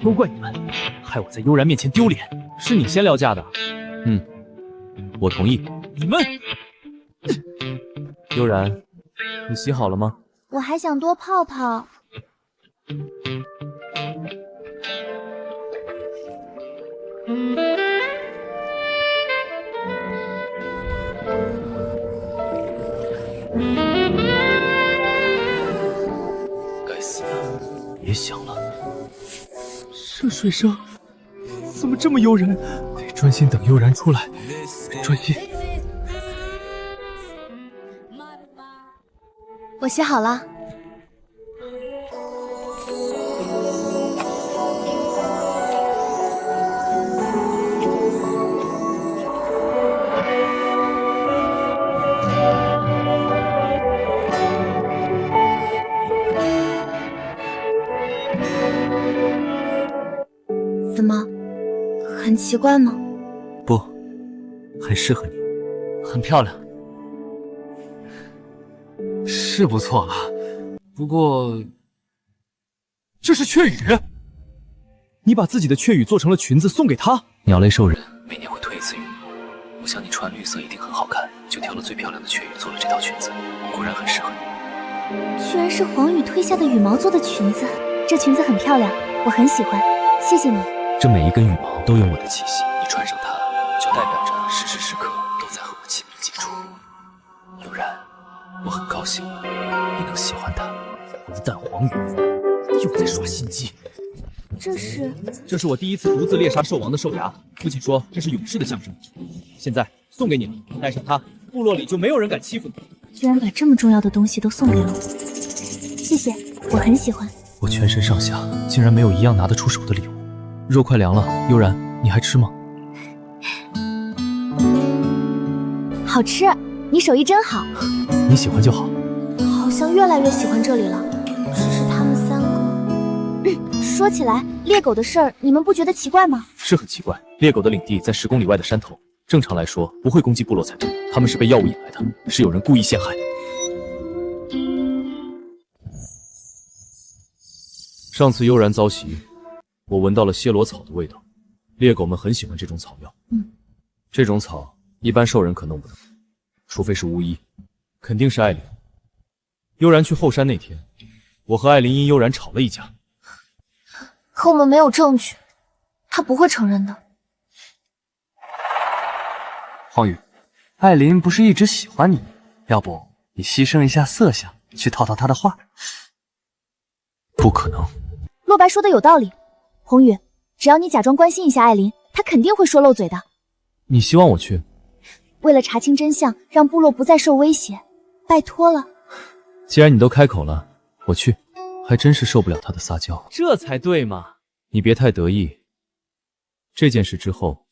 都怪你们，害我在悠然面前丢脸。
是你先撩架的。我同意。
你们，
悠然，你洗好了吗？
我还想多泡泡。
该死的，别想了。
这水声怎么这么诱人？得专心等悠然出来，专心。
我洗好了。怎么，很奇怪吗？
不，很适合你，
很漂亮，是不错了。不过，
这是雀羽，你把自己的雀羽做成了裙子送给他。
鸟类兽人每年会推一次羽，我想你穿绿色一定很好看，就挑了最漂亮的雀羽做了这条裙子，果然很适合你。
居然是黄羽推下的羽毛做的裙子，这裙子很漂亮，我很喜欢，谢谢你。
这每一根羽毛都有我的气息，你穿上它，就代表着时时时刻都在和我亲密接触。悠然，我很高兴你能喜欢它。
混蛋黄羽，又在耍心机。
这是
我第一次独自猎杀兽王的兽牙，父亲说这是勇士的象征。现在送给你了，带上它，部落里就没有人敢欺负你。
居然把这么重要的东西都送给了我，谢谢，我很喜欢。
我全身上下竟然没有一样拿得出手的礼物。肉快凉了，悠然，你还吃吗？
好吃，你手艺真好。
你喜欢就好。
好像越来越喜欢这里了，只是他们3个。说起来，猎狗的事儿，你们不觉得奇怪吗？
是很奇怪，猎狗的领地在10公里外的山头，正常来说不会攻击部落才对，他们是被药物引来的，是有人故意陷害。上次悠然遭袭，我闻到了暹罗草的味道，猎狗们很喜欢这种草药。这种草一般兽人可弄不到，除非是巫医，肯定是艾琳。悠然去后山那天，我和艾琳因悠然吵了一架。
可我们没有证据，他不会承认的。
黄羽，艾琳不是一直喜欢你，要不你牺牲一下色相，去套她的话？
不可能。
洛白说的有道理，红羽，只要你假装关心一下艾琳，她肯定会说漏嘴的。
你希望我去？
为了查清真相，让部落不再受威胁，拜托了。
既然你都开口了，我去。还真是受不了他的撒娇，
这才对嘛！
你别太得意。这件事之后，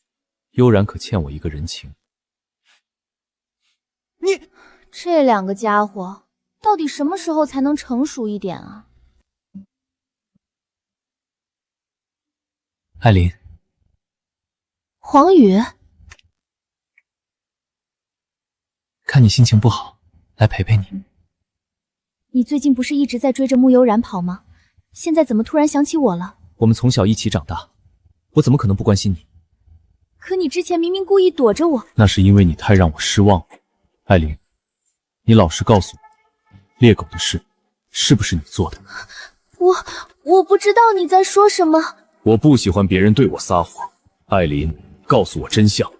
悠然可欠我一个人情。
你这两个家伙，到底什么时候才能成熟一点啊？
艾琳，
黄宇，
看你心情不好，来陪陪你。
你最近不是一直在追着穆悠然跑吗？现在怎么突然想起我了？
我们从小一起长大，我怎么可能不关心你？
可你之前明明故意躲着我。
那是因为你太让我失望了。艾琳，你老实告诉我，猎狗的事是不是你做的？
我不知道你在说什么。
我不喜欢别人对我撒谎。艾琳，告诉我真相。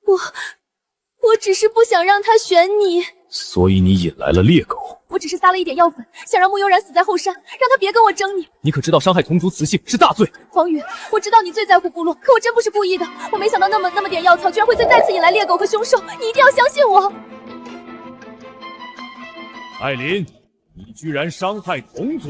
我只是不想让他选你。
所以你引来了猎狗。
我只是撒了一点药粉，想让穆悠然死在后山，让他别跟我争你。
你可知道伤害同族雌性是大罪？
黄宇，我知道你最在乎部落，可我真不是故意的。我没想到那么点药草，居然会再次引来猎狗和凶兽。你一定要相信我。
艾琳，你居然伤害同族！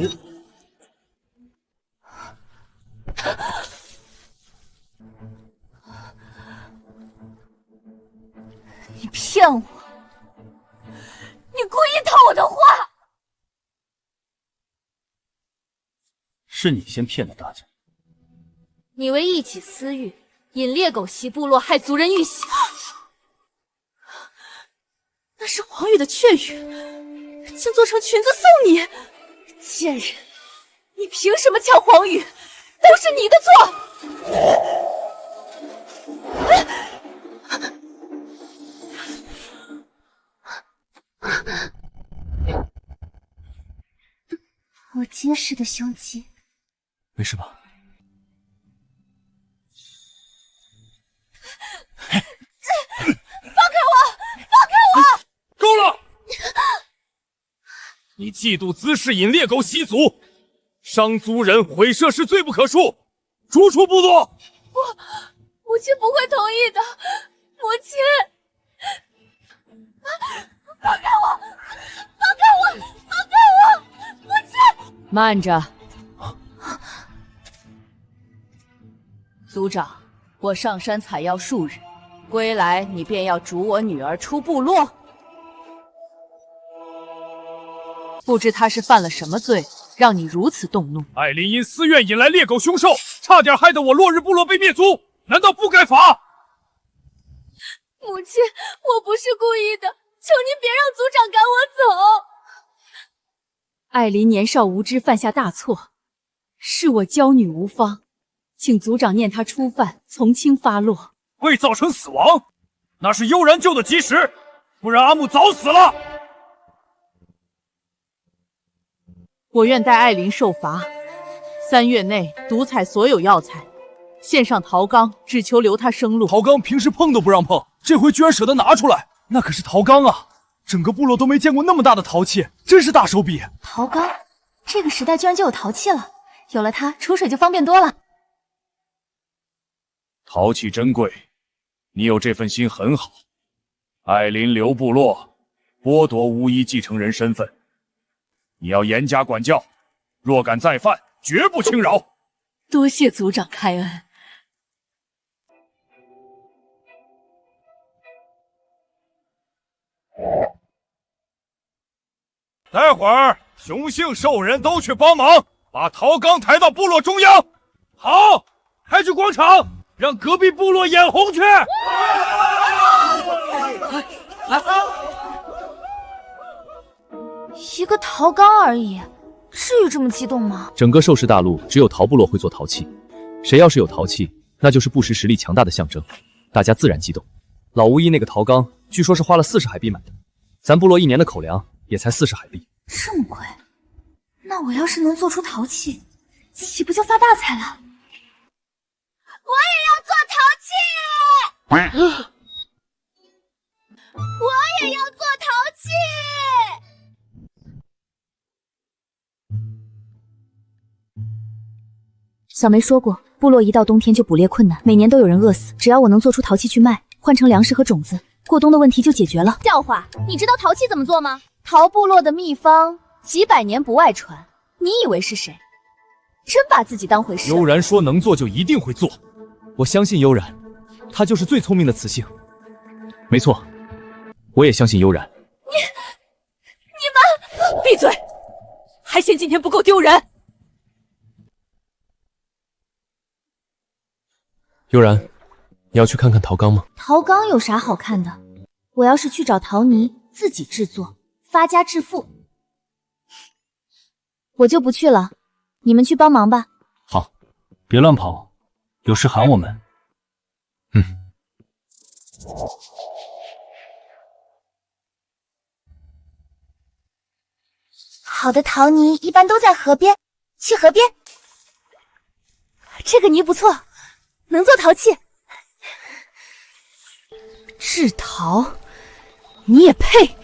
你骗我！你故意套我的话！
是你先骗的大家。
你为一己私欲，引猎狗袭部落，害族人遇险。那是黄宇的雀羽，竟做成裙子送你！贱人，你凭什么抢黄宇？都是你的错！
我结实的胸肌。
没事吧？
够了！你嫉妒滋事，引猎狗袭族，伤族人，毁设施，罪不可恕，逐出部落！
母亲不会同意的，母亲，放开我！放开我！放开我！母亲！
慢着，族长，我上山采药数日，归来你便要逐我女儿出部落？不知她是犯了什么罪，让你如此动怒？
艾琳因私怨引来猎狗凶兽，差点害得我落日部落被灭族，难道不该罚？
母亲，我不是故意的，求您别让族长赶我走。
艾琳年少无知，犯下大错，是我娇女无方，请族长念她初犯，从轻发落。
未造成死亡，那是悠然救的及时，不然阿木早死了。
我愿待艾琳受罚，3月内独采所有药材，献上陶缸，只求留她生路。
陶缸平时碰都不让碰，这回居然舍得拿出来，那可是陶缸啊！整个部落都没见过那么大的陶器，真是大手笔。
陶缸，这个时代居然就有陶器了，有了它，储水就方便多了。
陶器珍贵，你有这份心很好。艾琳留部落，剥夺巫医继承人身份，你要严加管教，若敢再犯，绝不轻饶。
多谢族长开恩。
待会儿雄性兽人都去帮忙，把陶缸抬到部落中央。好，抬去广场，让隔壁部落眼红去。
一个陶缸而已，至于这么激动吗？
整个兽氏大陆只有陶部落会做陶器，谁要是有陶器，那就是不时实力强大的象征，大家自然激动。老巫医那个陶缸，据说是花了40海币买的，咱部落1年的口粮也才40海币。
这么贵？那我要是能做出陶器，岂不就发大财了？
我也要做陶器！我也要做陶器！
小梅说过，部落一到冬天就捕猎困难，每年都有人饿死。只要我能做出陶器去卖，换成粮食和种子，过冬的问题就解决了。
笑话，你知道陶器怎么做吗？陶部落的秘方几百年不外传，你以为是谁？真把自己当回事？
悠然说能做就一定会做，
我相信悠然，他就是最聪明的雌性。没错，我也相信悠然。
你们闭嘴！还嫌今天不够丢人？
悠然，你要去看看陶缸吗？
陶缸有啥好看的？我要是去找陶泥自己制作，发家致富，我就不去了。你们去帮忙吧。
好，别乱跑，有事喊我们。
好的陶泥一般都在河边，去河边。这个泥不错，能做陶器。
制陶，你也配？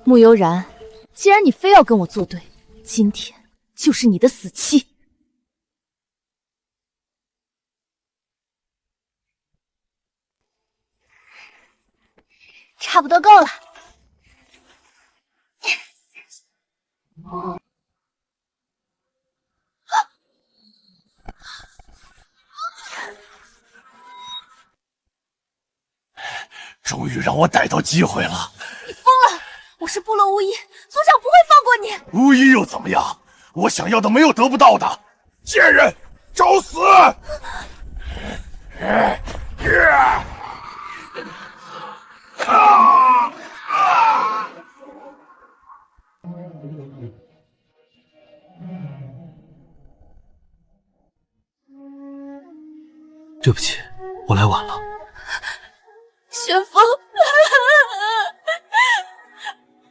慕悠然，既然你非要跟我作对，今天就是你的死期。
差不多够了。
终于让我逮到机会了！
你疯了！我是部落巫医，族长不会放过你。
巫医又怎么样？我想要的没有得不到的。贱人，找死！
对不起，我来晚了。
旋风，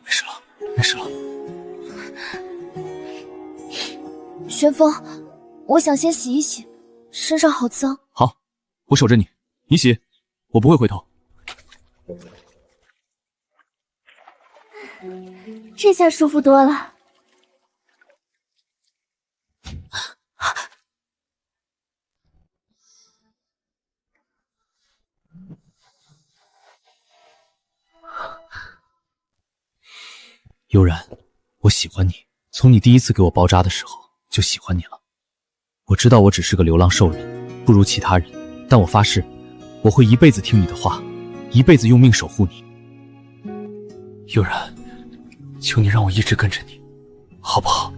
没事了，没事了。
旋风，我想先洗一洗，身上好脏。
好，我守着你，你洗，我不会回头。
这下舒服多了。
悠然，我喜欢你，从你第一次给我包扎的时候就喜欢你了。我知道我只是个流浪兽人，不如其他人，但我发誓，我会一辈子听你的话，一辈子用命守护你。
悠然，求你让我一直跟着你，好不好？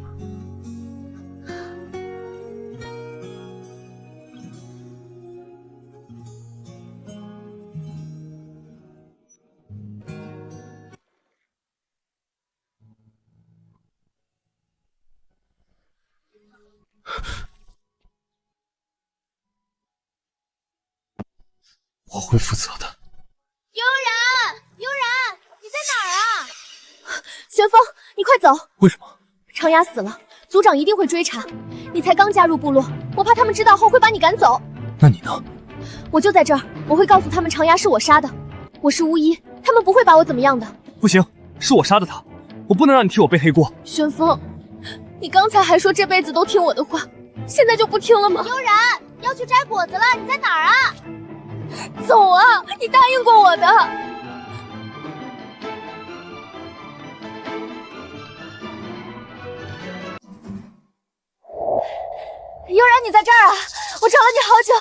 我会负责的。
悠然，悠然，你在哪儿啊？
旋风，你快走！
为什么？
长牙死了，族长一定会追查。你才刚加入部落，我怕他们知道后会把你赶走。
那你呢？
我就在这儿，我会告诉他们长牙是我杀的。我是巫医，他们不会把我怎么样的。
不行，是我杀的他，我不能让你替我背黑锅。
旋风，你刚才还说这辈子都听我的话，现在就不听了吗？
悠然，要去摘果子了，你在哪儿啊？
走啊！你答应过我的。
悠然，你在这儿啊！我找了你好久。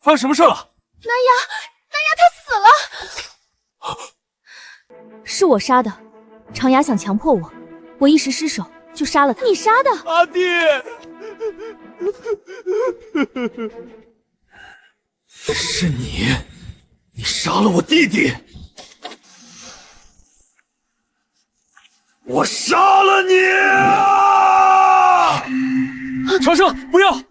发生什么事了？
南牙他死了。
是我杀的，长牙想强迫我，我一时失手就杀了他。你杀的？
阿弟，
是你，你杀了我弟弟，
我杀了你！
长生，不要！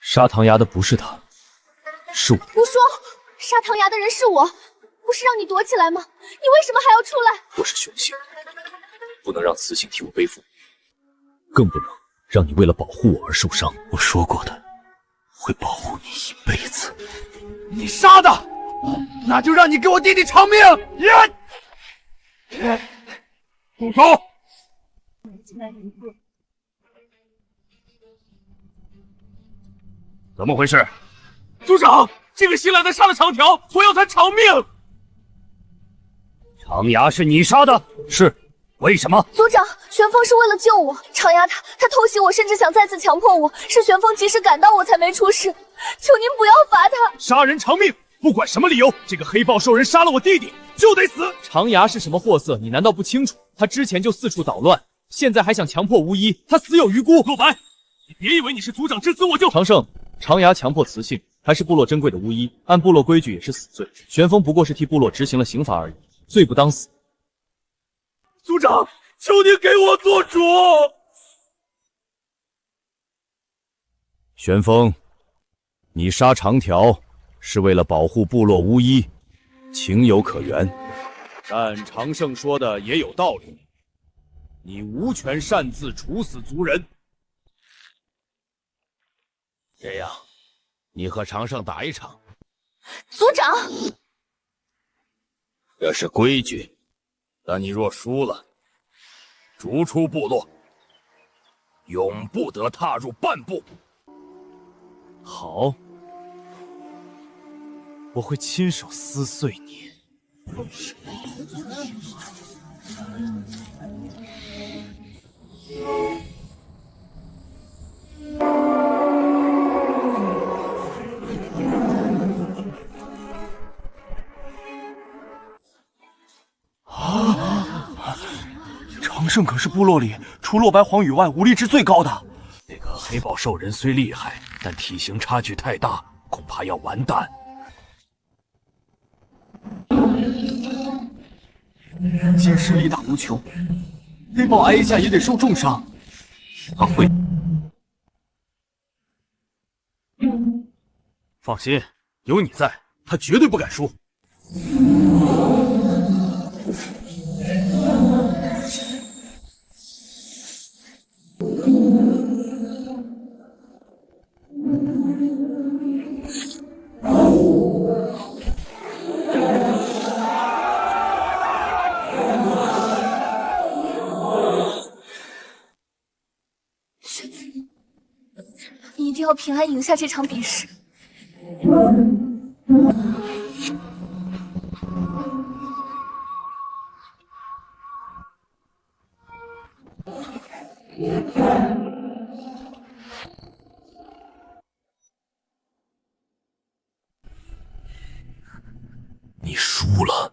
杀唐牙的不是他，是我。
胡说！杀唐牙的人是我，不是让你躲起来吗？你为什么还要出来？
我是雄性，不能让雌性替我背负，更不能让你为了保护我而受伤。我说过的，会保护你一辈子。
你杀的，那就让你给我弟弟偿命！
住手！怎么回事？
族长，这个新来的杀了长条，我要他偿命。
长牙是你杀的？
是。
为什么？
族长，玄风是为了救我，长牙他偷袭我，甚至想再次强迫我，是玄风及时赶到我才没出事，求您不要罚他。
杀人偿命，不管什么理由，这个黑豹兽人杀了我弟弟就得死。长牙是什么货色，你难道不清楚？他之前就四处捣乱，现在还想强迫巫医，他死有余辜。
洛白，你别以为你是族长之子我就……
长胜，长牙强迫雌性，还是部落珍贵的巫医，按部落规矩也是死罪。玄风不过是替部落执行了刑罚而已，罪不当死。
族长，求你给我做主！
玄风，你杀长条是为了保护部落巫医，情有可原。
但长胜说的也有道理，你无权擅自处死族人。
这样，你和长胜打一场。
族长，
这是规矩。但你若输了，逐出部落，永不得踏入半步。
好，我会亲手撕碎你。
长胜可是部落里除洛白黄羽外武力值最高的。
那个黑豹兽人虽厉害，但体型差距太大，恐怕要完蛋。
金尸力大无穷，黑豹挨一下也得受重伤。
他会。
放心，有你在，他绝对不敢输。
你一定要平安赢下这场比试。
你输了。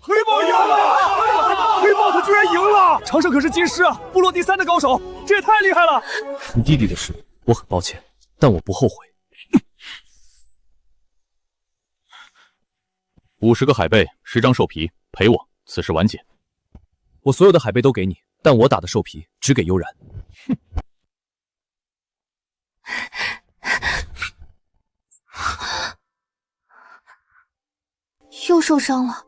黑豹赢了！黑豹他居然赢了！长胜可是金狮啊，部落第3的高手，这也太厉害了！
你弟弟的事，我很抱歉，但我不后悔。50个海贝，10张兽皮，赔我，此事完结。
我所有的海贝都给你，但我打的兽皮只给悠然。哼！
又受伤了，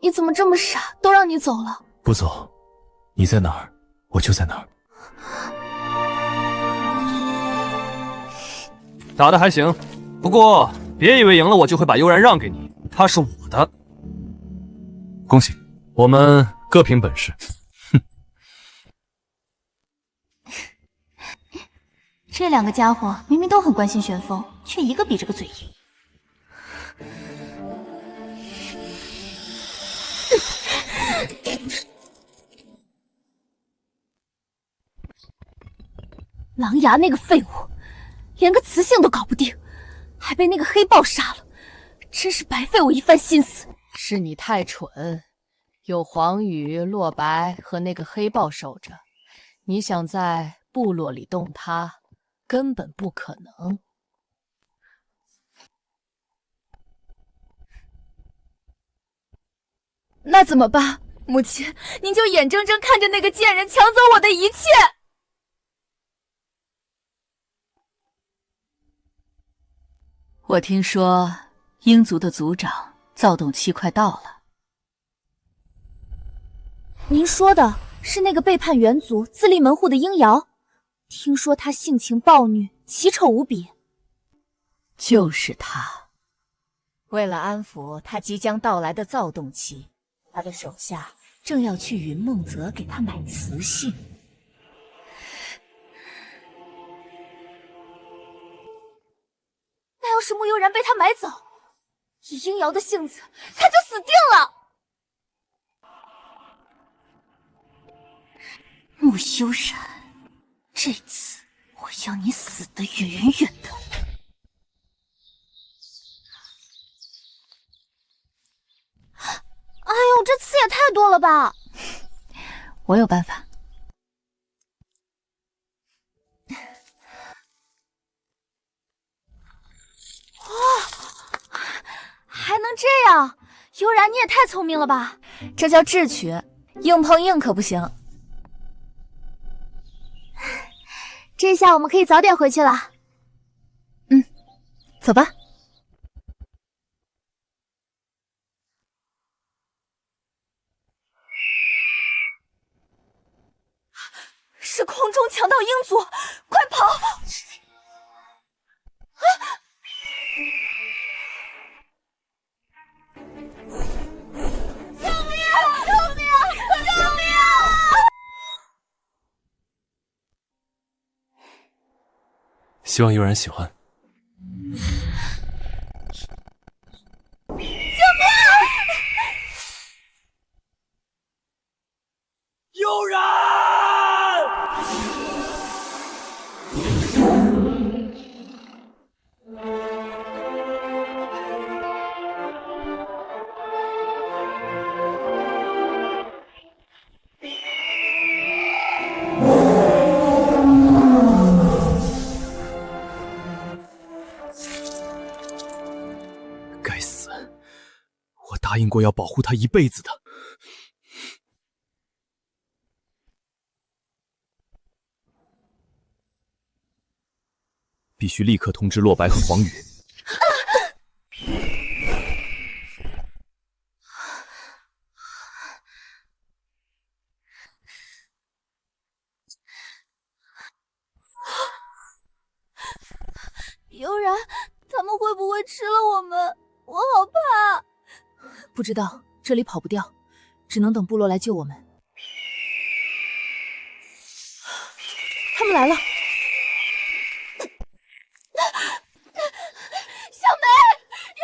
你怎么这么傻？都让你走了。
不走，你在哪儿，我就在哪儿。
打得还行，不过别以为赢了我就会把悠然让给你，他是我的。
恭喜，我们各凭本事。
这2个家伙明明都很关心玄风，却一个比这个嘴硬。狼牙那个废物，连个雌性都搞不定，还被那个黑豹杀了，真是白费我一番心思。
是你太蠢，有黄羽、洛白和那个黑豹守着，你想在部落里动他，根本不可能。
那怎么办？母亲，您就眼睁睁看着那个贱人抢走我的一切。
我听说鹰族的族长躁动期快到了。
您说的是那个背叛元族、自立门户的鹰瑶？听说他性情暴虐，奇丑无比。
就是他。为了安抚他即将到来的躁动期，他的手下正要去云梦泽给他买雌性。
那要是穆悠然被他买走，以鹰瑶的性子，他就死定了。穆悠然，这次我要你死得远远的。哎呦，这刺也太多了吧！
我有办法。
还能这样？悠然，你也太聪明了吧！
这叫智取，硬碰硬可不行。
这下我们可以早点回去了。
走吧。
是空中强盗鹰族，快跑！救命！救命！救命！
希望悠然喜欢。
悠然！
该死！我答应过要保护他一辈子的。必须立刻通知洛白和黄宇。
悠然，他们会不会吃了我们？我好怕。
不知道，这里跑不掉，只能等部落来救我们。他们来了！
小梅，悠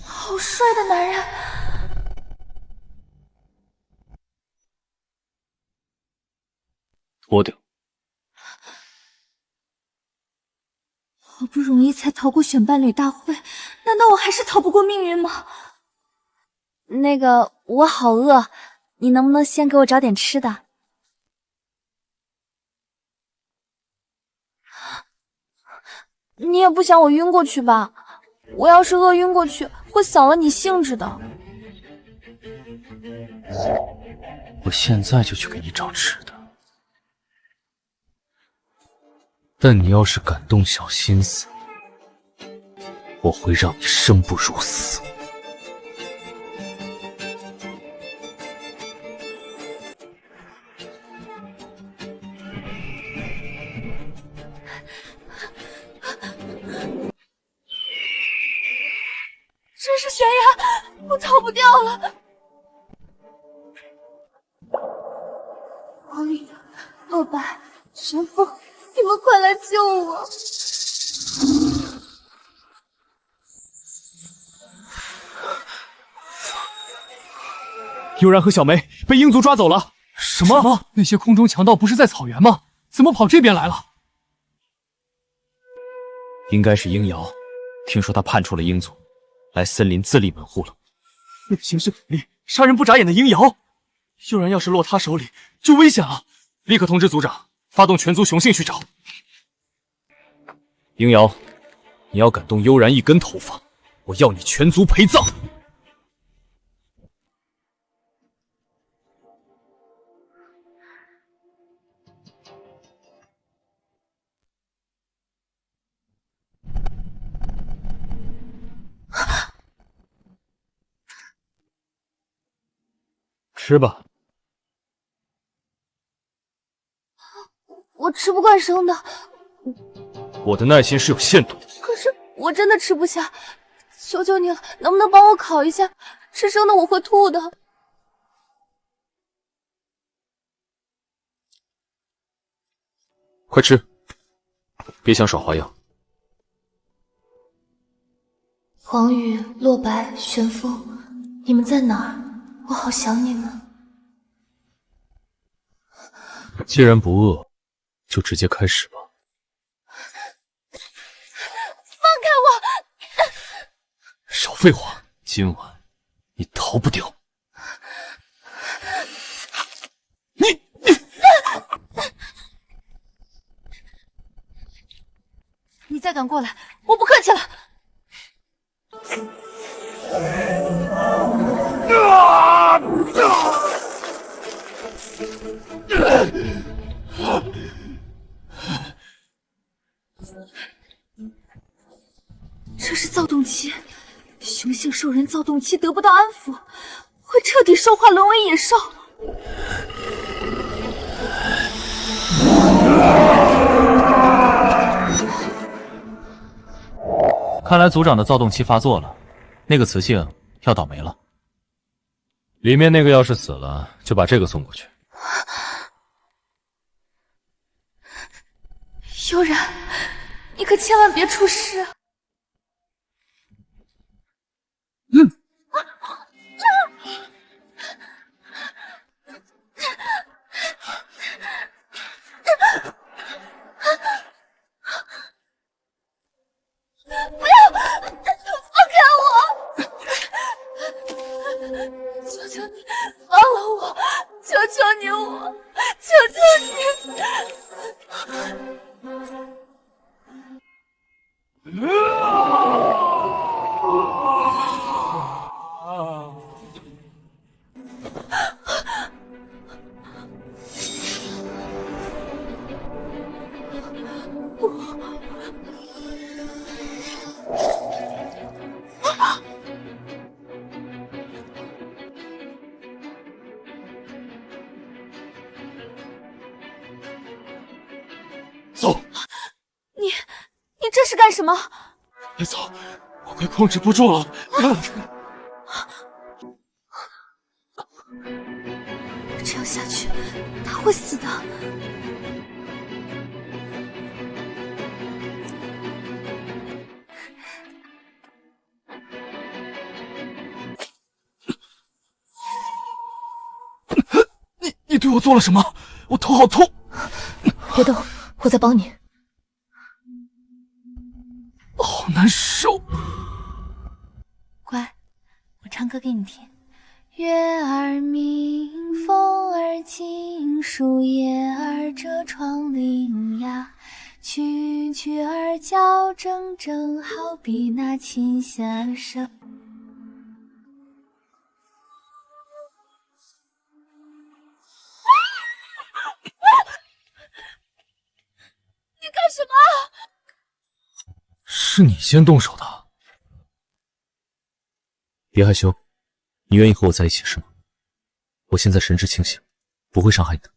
好帅的男人！
脱掉。
好不容易才逃过选伴侣大会，难道我还是逃不过命运吗？
那个，我好饿，你能不能先给我找点吃的？你也不想我晕过去吧？我要是饿晕过去，会扫了你兴致的。
我现在就去给你找吃的。但你要是敢动小心思，我会让你生不如死。
这是悬崖，我逃不掉了。黄宇、洛白、玄风，你们快来救我！
悠然和小梅被鹰族抓走了。
什么？那些空中强盗不是在草原吗？怎么跑这边来了？
应该是鹰瑶，听说他叛出了鹰族，来森林自立门户了。
行事里杀人不眨眼的鹰瑶，悠然要是落他手里，就危险了。立刻通知族长，发动全族雄性去找。
鹰瑶，你你要敢动悠然一根头发，我要你全族陪葬！
吃吧。
我吃不惯生的，
我的耐心是有限度的。
可是我真的吃不下，求求你了，能不能帮我烤一下？吃生的我会吐的。
快吃，别想耍花样。
黄宇、洛白、玄风，你们在哪儿？我好想你们。
既然不饿，就直接开始吧。
放开我！
少废话，今晚你逃不掉。
你再敢过来，我不客气了。这是躁动期，雄性兽人躁动期得不到安抚，会彻底兽化，沦为野兽。
看来族长的躁动期发作了，那个雌性要倒霉了。
里面那个要是死了，就把这个送过去。
悠然，你可千万别出事。不要，放开我！求求你，放了我！求求你，求求你！
走，
你这是干什么？
别走，我快控制不住了。
这样下去，他会死的。
你对我做了什么？我头好痛。
别动，我在帮你。
好难受。
乖，我唱歌给你听。月儿明，风儿轻，树叶儿遮窗棂呀，蛐蛐儿叫铮铮，好比那琴弦声。你干什么？
是你先动手的。别害羞，你愿意和我在一起是吗？我现在神志清醒，不会伤害你的。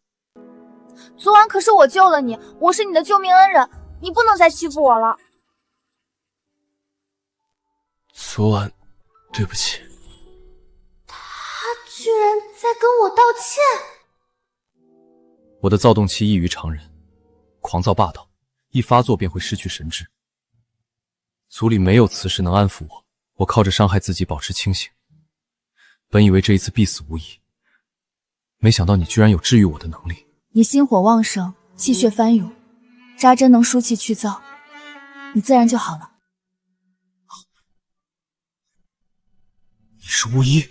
昨晚可是我救了你，我是你的救命恩人，你不能再欺负我了。
昨晚，对不起。
他居然在跟我道歉。
我的躁动期异于常人，狂躁霸道，一发作便会失去神智。族里没有雌氏能安抚我，我靠着伤害自己保持清醒。本以为这一次必死无疑，没想到你居然有治愈我的能力。
你心火旺盛，气血翻涌，扎针能舒气去燥，你自然就好了。
你是巫医？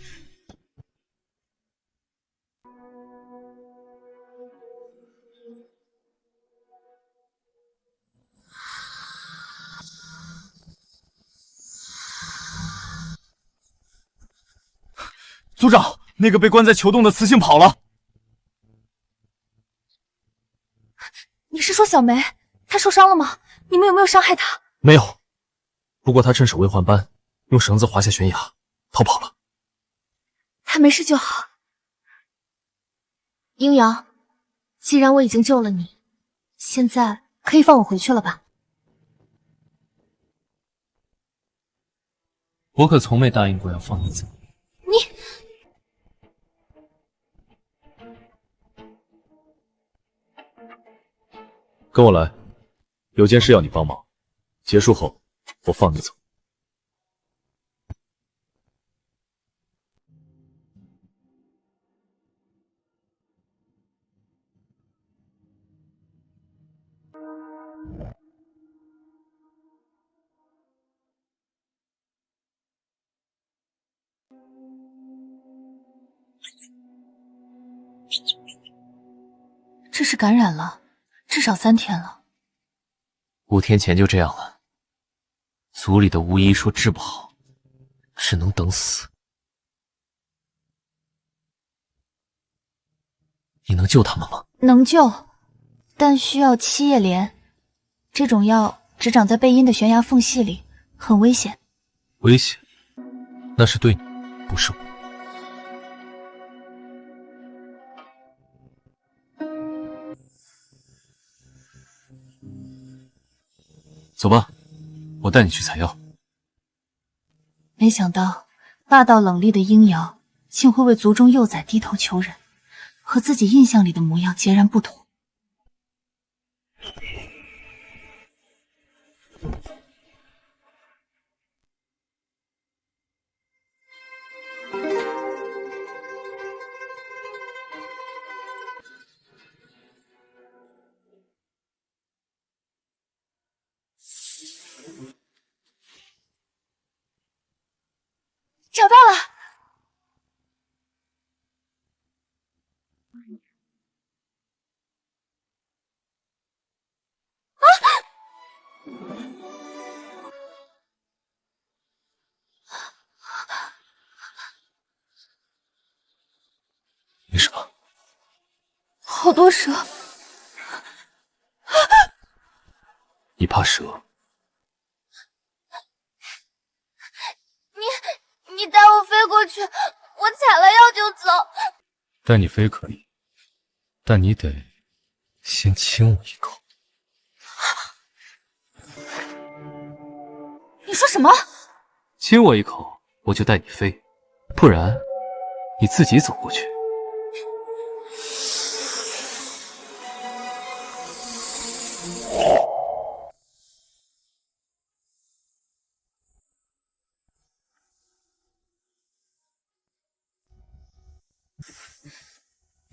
族长，那个被关在囚洞的雌性跑了。
你是说小梅？她受伤了吗？你们有没有伤害她？
没有，不过他趁手未换班，用绳子滑下悬崖逃跑了。
她没事就好。鹰瑶，既然我已经救了你，现在可以放我回去了吧？
我可从没答应过要放你走。跟我来，有件事要你帮忙。结束后，我放你走。
这是感染了，至少3天了。
5天前就这样了。族里的巫医说治不好，只能等死。你能救他们吗？
能救，但需要7叶莲。这种药只长在背阴的悬崖缝隙里，很危险。
危险？那是对你，不是我。走吧，我带你去采药。
没想到霸道冷厉的鹰瑶竟会为族中幼崽低头求人，和自己印象里的模样截然不同。找到了！
没什么。
好多蛇！
你怕蛇？
你带我飞过去，我采了药就走。
带你飞可以，但你得先亲我一口。
你说什么？
亲我一口，我就带你飞，不然你自己走过去。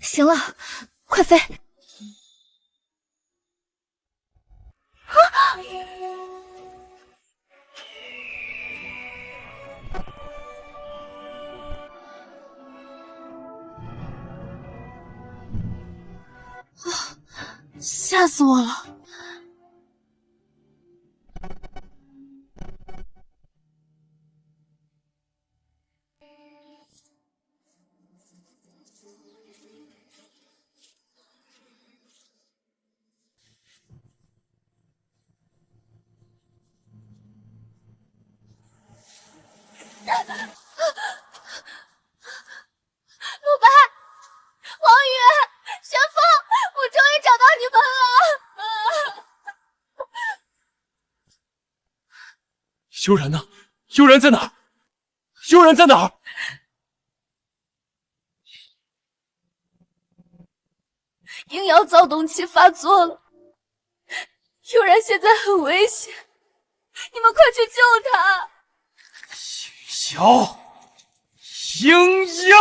行了，快飞！吓死我了！
悠然呢？悠然在哪儿？悠然在哪儿？
鹰瑶躁动期发作了，悠然现在很危险，你们快去救他！
鹰妖，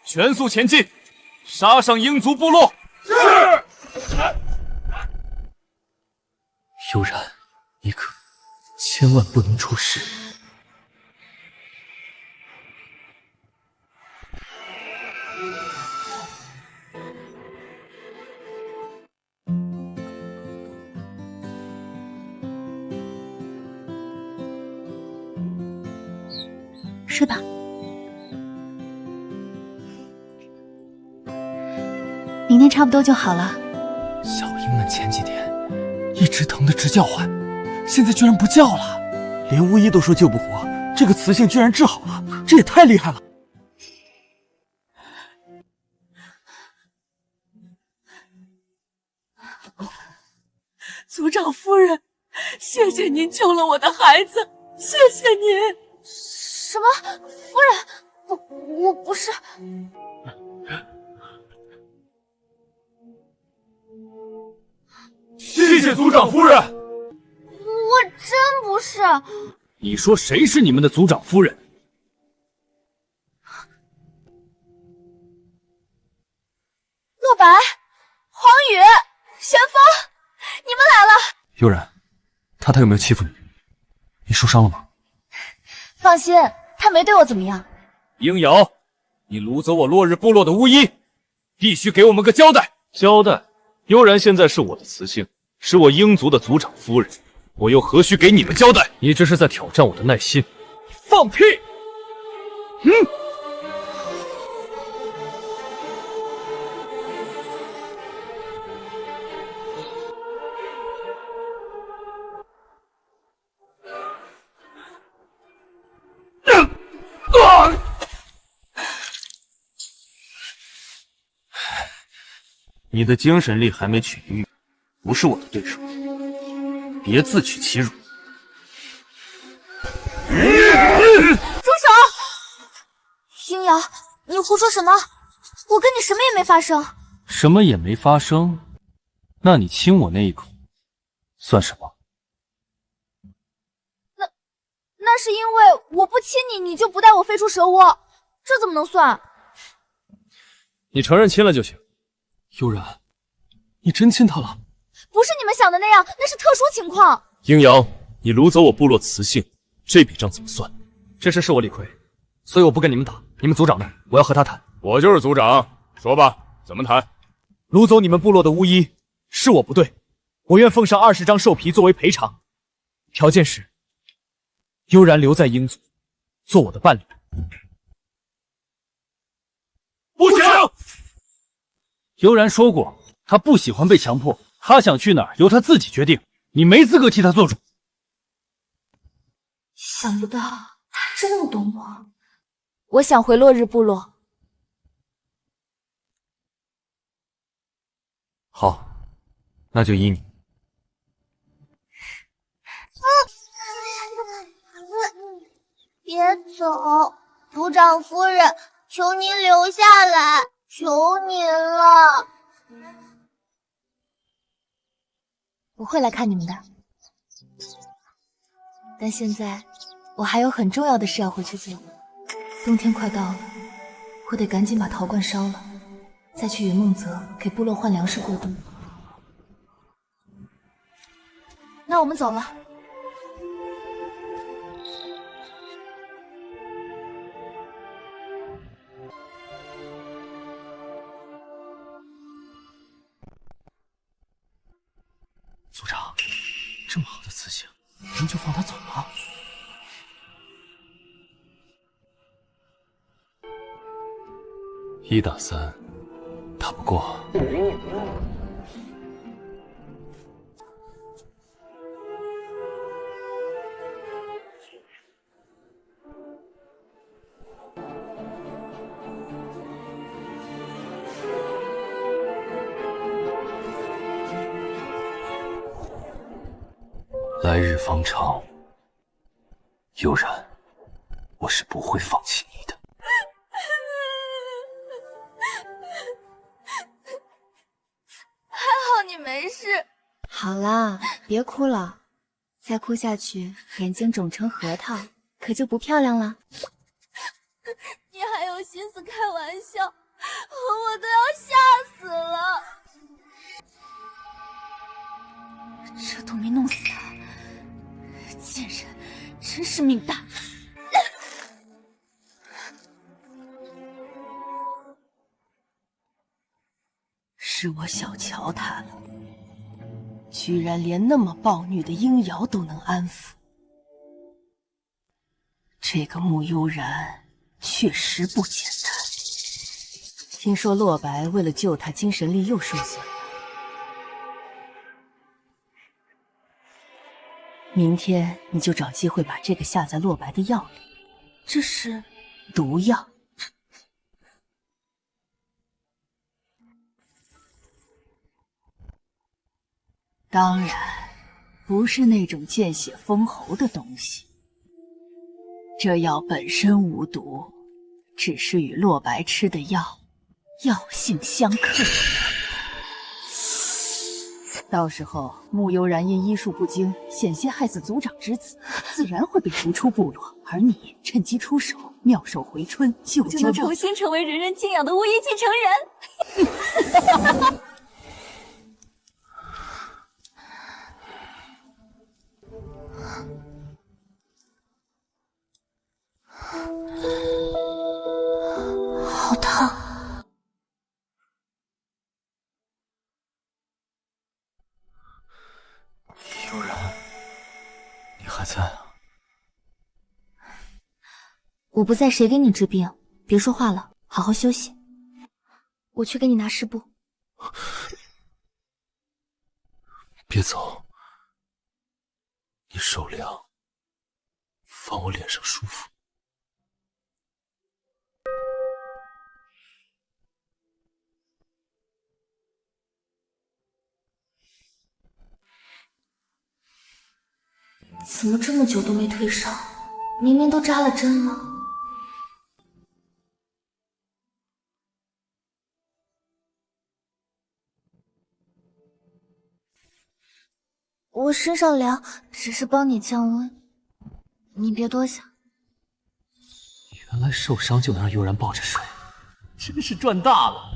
全速前进，杀上鹰族部落！是。
悠然，你可千万不能出事。
睡吧。明天差不多就好了。
小鹰们前几天一直疼得直叫唤，现在居然不叫了，连巫医都说救不活，这个雌性居然治好了，这也太厉害了。
族长夫人，谢谢您救了我的孩子，谢谢您。
什么？夫人，我不是。
谢谢族长夫人。
我真不是。
你说谁是你们的族长夫人？
洛白、黄宇、玄风，你们来了。
悠然，他有没有欺负你？你受伤了吗？
放心，他没对我怎么样。
鹰瑶，你掳走我落日部落的巫医，必须给我们个交代。
交代？悠然现在是我的雌性，是我鹰族的族长夫人，我又何须给你们交代？
你这是在挑战我的耐心。
放屁！
你的精神力还没痊愈，不是我的对手，别自取其辱。
住手！鹰瑶，你胡说什么？我跟你什么也没发生。
什么也没发生？那你亲我那一口，算什么？
那是因为我不亲你，你就不带我飞出蛇窝，这怎么能算？
你承认亲了就行。
悠然，你真亲他了？
不是你们想的那样，那是特殊情况。
鹰瑶，你掳走我部落雌性，这笔账怎么算？
这事是我理亏，所以我不跟你们打。你们族长呢？我要和他谈。
我就是族长，说吧，怎么谈？
掳走你们部落的巫医是我不对，我愿奉上20张兽皮作为赔偿，条件是悠然留在鹰族，做我的伴侣。
不行！
悠然说过，他不喜欢被强迫，他想去哪儿由他自己决定，你没资格替他做主。
想不到他这么懂我。我想回落日部落。
好，那就依你。
别走，族长夫人，求您留下来，求您了。
我会来看你们的，但现在我还有很重要的事要回去做。冬天快到了，我得赶紧把陶罐烧了，再去云梦泽给部落换粮食过冬。
那我们走了。
族长，这么好的雌性，您就放他走了
？1打3，打不过。来日方长，悠然，我是不会放弃你的。
还好你没事。
好啦，别哭了，再哭下去，眼睛肿成核桃，可就不漂亮了。
你还有心思开玩笑，我都要吓死了。这都没弄死他，贱人，真是命大。
是我小瞧他了，居然连那么暴虐的鹰瑶都能安抚。这个慕悠然确实不简单。听说洛白为了救他，精神力又受损了。明天你就找机会把这个下在洛白的药里。
这是
毒药。当然，不是那种见血封喉的东西。这药本身无毒，只是与洛白吃的药性相克。到时候穆悠然因医术不精，险些害死族长之子，自然会被逐出部落。而你趁机出手，妙手回春，就
能重新成为人人敬仰的巫医继承人。好烫！
悠然，你还在啊？
我不在，谁给你治病？别说话了，好好休息。我去给你拿湿布。
别走，你手凉，放我脸上舒服。
怎么这么久都没退烧？明明都扎了针了。我身上凉，只是帮你降温，你别多想。
原来受伤就能让悠然抱着睡，
真是赚大了。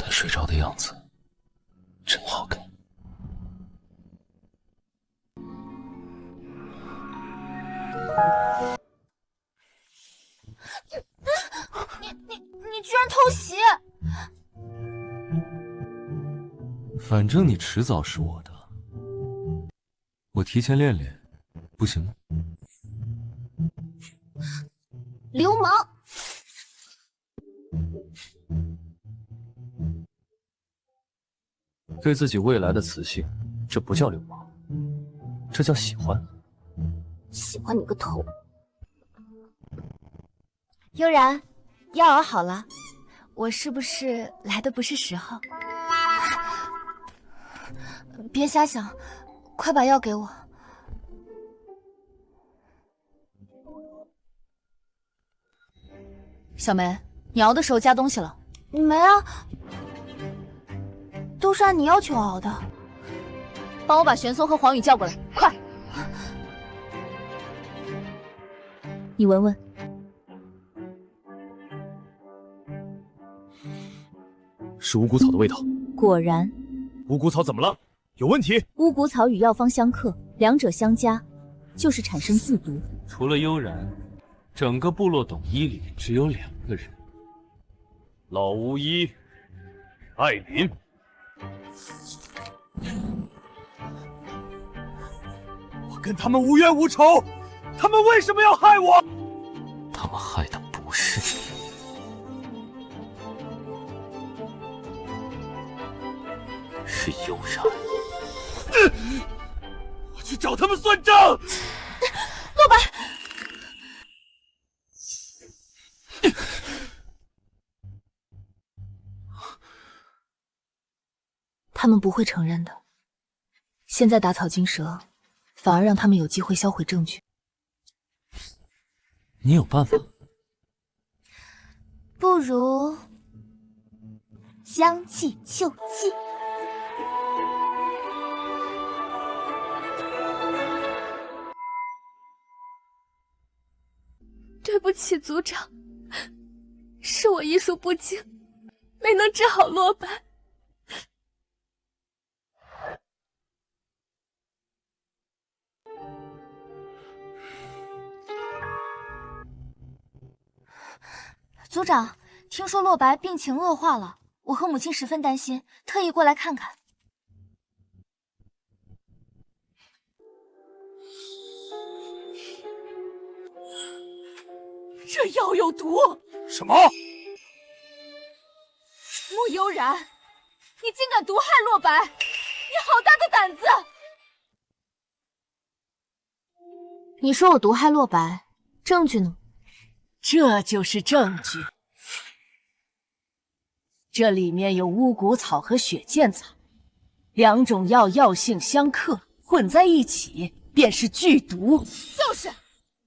他睡着的样子真好看。
你居然偷袭！
反正你迟早是我的，我提前练练，不行吗？
流氓！
对自己未来的雌性，这不叫流氓，这叫喜欢。
喜欢你个头！
悠然，药熬好了，我是不是来的不是时候？别瞎想，快把药给我。
小梅，你熬的时候加东西了？
没啊，都是按你要求熬的。
帮我把玄松和黄宇叫过来，快！
你闻闻。
是五谷草的味道。
果然，
五谷草怎么了？有问题？
乌骨草与药方相克，两者相加，就是产生剧毒。
除了悠然，整个部落懂医里只有2个人：
老巫医艾琳。
我跟他们无冤无仇，他们为什么要害我？
他们害的不是你。是悠然。
我去找他们算账。
洛白，
他们不会承认的。现在打草惊蛇，反而让他们有机会销毁证据。
你有办法？
不如将计就计。对不起，族长，是我医术不精，没能治好洛白。族长，听说洛白病情恶化了，我和母亲十分担心，特意过来看看。
这药有毒！
什么？
穆悠然，你竟敢毒害洛白，你好大的胆子！
你说我毒害洛白，证据呢？
这就是证据。这里面有乌骨草和雪见草，两种药药性相克，混在一起便是剧毒。
就是，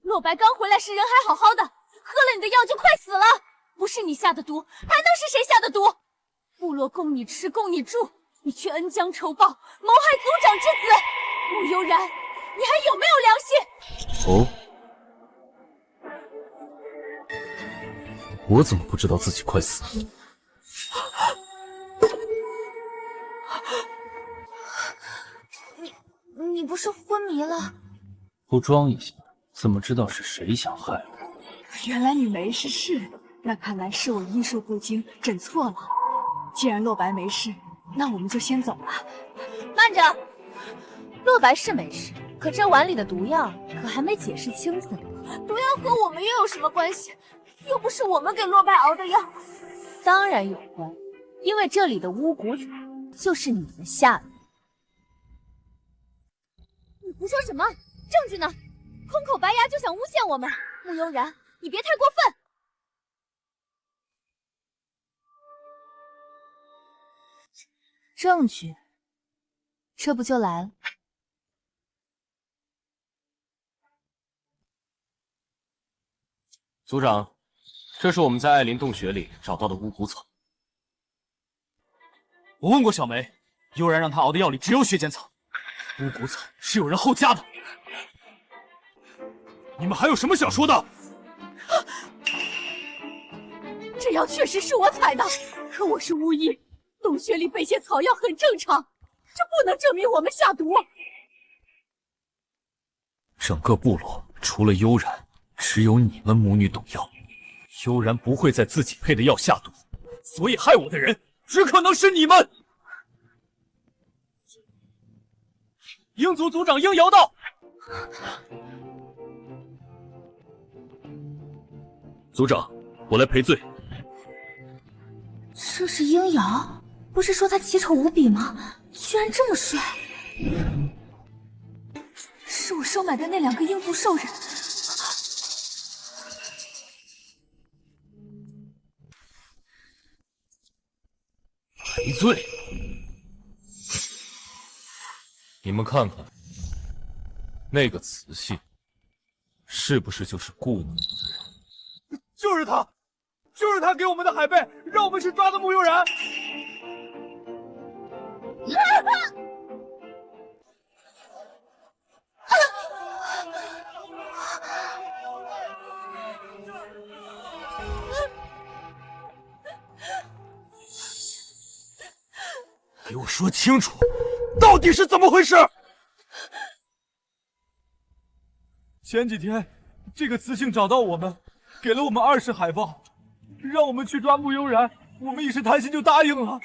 洛白刚回来时人还好好的，喝了你的药就快死了。不是你下的毒，还能是谁下的毒？部落供你吃，供你住，你却恩将仇报，谋害族长之子。穆悠然，你还有没有良心？
哦，我怎么不知道自己快死了？
你不是昏迷了？
不装一下，怎么知道是谁想害我？
原来你没事，那看来是我医术不精，诊错了。既然洛白没事，那我们就先走了。
慢着，洛白是没事，可这碗里的毒药可还没解释清楚呢。
毒药和我们又有什么关系？又不是我们给洛白熬的药。
当然有关，因为这里的乌骨草就是你们下的。
你胡说什么？证据呢？空口白牙就想诬陷我们？穆悠然，你别太过分！
证据，这不就来了？
族长，这是我们在艾林洞穴里找到的乌骨草。
我问过小梅，悠然让她熬的药里只有血见草，乌骨草是有人后加的。
你们还有什么想说的？
这药确实是我采的，可我是巫医，洞穴里备些草药很正常，这不能证明我们下毒。
整个部落除了悠然，只有你们母女懂药。悠然不会在自己配的药下毒，所以害我的人只可能是你们。鹰族族长鹰瑶道。
族长，我来赔罪。
这是鹰瑶，不是说他奇丑无比吗？居然这么帅！
是我收买的那2个鹰族兽人。
赔罪！你们看看，那个雌性，是不是就是雇你们的人？
就是他，就是他给我们的海贝，让我们去抓的穆悠然。
给我说清楚，到底是怎么回事？
前几天，这个雌性找到我们，给了我们20海豹，让我们去抓穆悠然。我们一时贪心就答应了。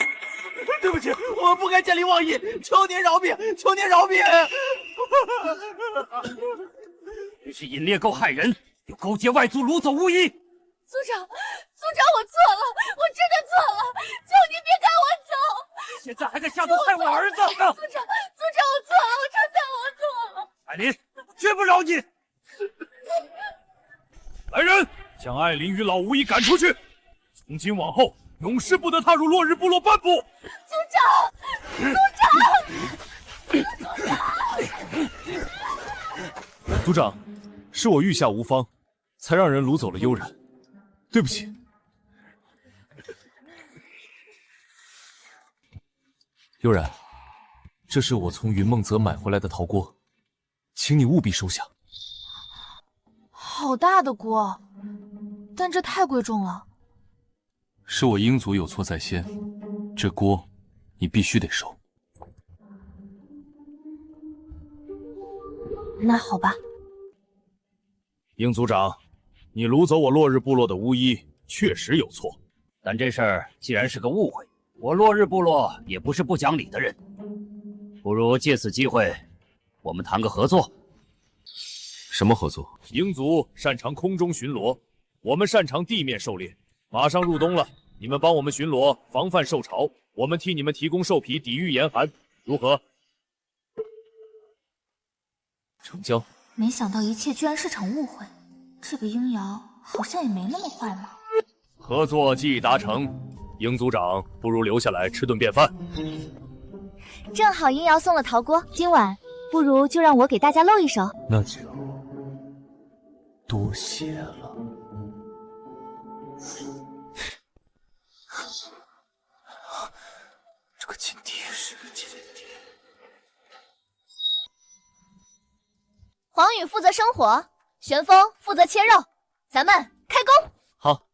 对不起，我们不该见利忘义，求您饶命，求您饶命！
你是引猎狗害人，又勾结外族掳走巫医。
族长，我错了，我真的错了，求您别赶我走！
现在还敢下毒害我儿子呢！
族长，我错了，我错了。
艾琳，绝不饶你！
来人，将艾琳与老巫医赶出去！从今往后，永世不得踏入落日部落半步！
族长，是我御下无方，才让人掳走了悠然，对不起。悠然，这是我从云梦泽买回来的陶锅，请你务必收下。
好大的锅，但这太贵重了。
是我鹰族有错在先，这锅你必须得收。
那好吧。
鹰族长，你掳走我落日部落的巫医，确实有错。
但这事儿既然是个误会，我落日部落也不是不讲理的人，不如借此机会，我们谈个合作。
什么合作？
鹰族擅长空中巡逻，我们擅长地面狩猎。马上入冬了，你们帮我们巡逻，防范受潮，我们替你们提供兽皮，抵御严寒，如何？
成交。
没想到一切居然是场误会，这个鹰瑶好像也没那么坏嘛。
合作既已达成，鹰族长不如留下来吃顿便饭。
正好鹰瑶送了陶锅，今晚不如就让我给大家露一手。
那就多谢了。这个金帝是个金帝。
黄宇负责生火，玄风负责切肉，咱们开工。
好，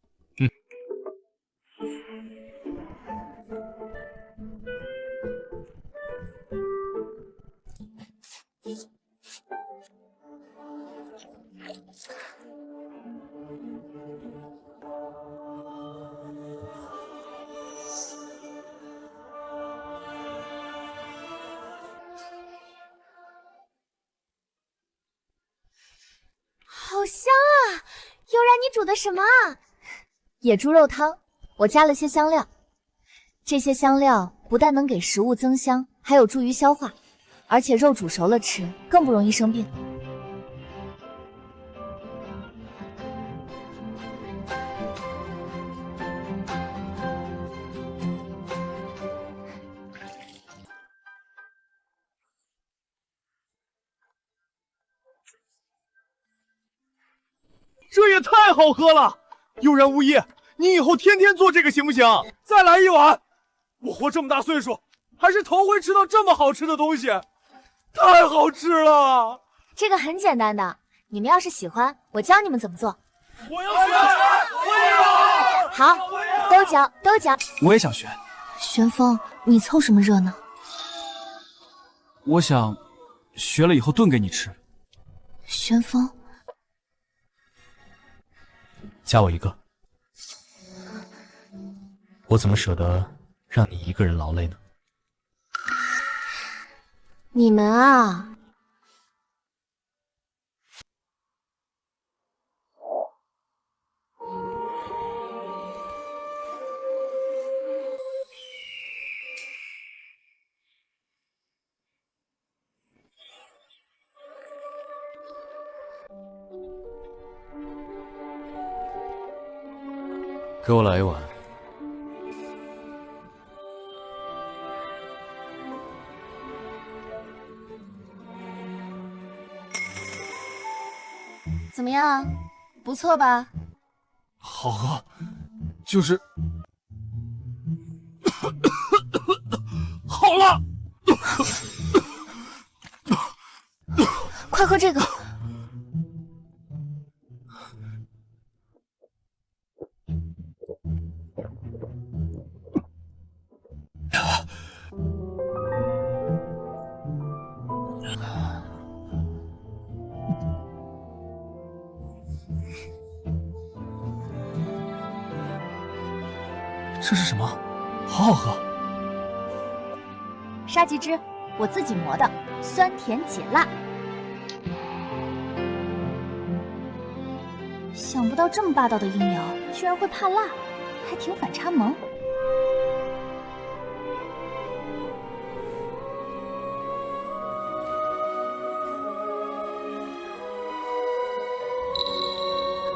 好香啊！悠然，你煮的什么啊？野猪肉汤，我加了些香料。这些香料不但能给食物增香，还有助于消化，而且肉煮熟了吃更不容易生病。
这也太好喝了！悠然无疑，你以后天天做这个行不行？再来一碗！我活这么大岁数，还是头回吃到这么好吃的东西，太好吃了！
这个很简单的，你们要是喜欢，我教你们怎么做。
我要学！我也要！
好，都教，都教。
我也想学。
玄风，你凑什么热闹？
我想学了以后炖给你吃。
玄风，
加我一个。我怎么舍得让你一个人劳累呢？
你们啊，
给我来一碗。
怎么样？不错吧？
好喝，就是
好了，
快喝这个。
这是什么？好好喝！
沙棘汁，我自己磨的，酸甜解辣。
想不到这么霸道的鹰瑶居然会怕辣，还挺反差萌。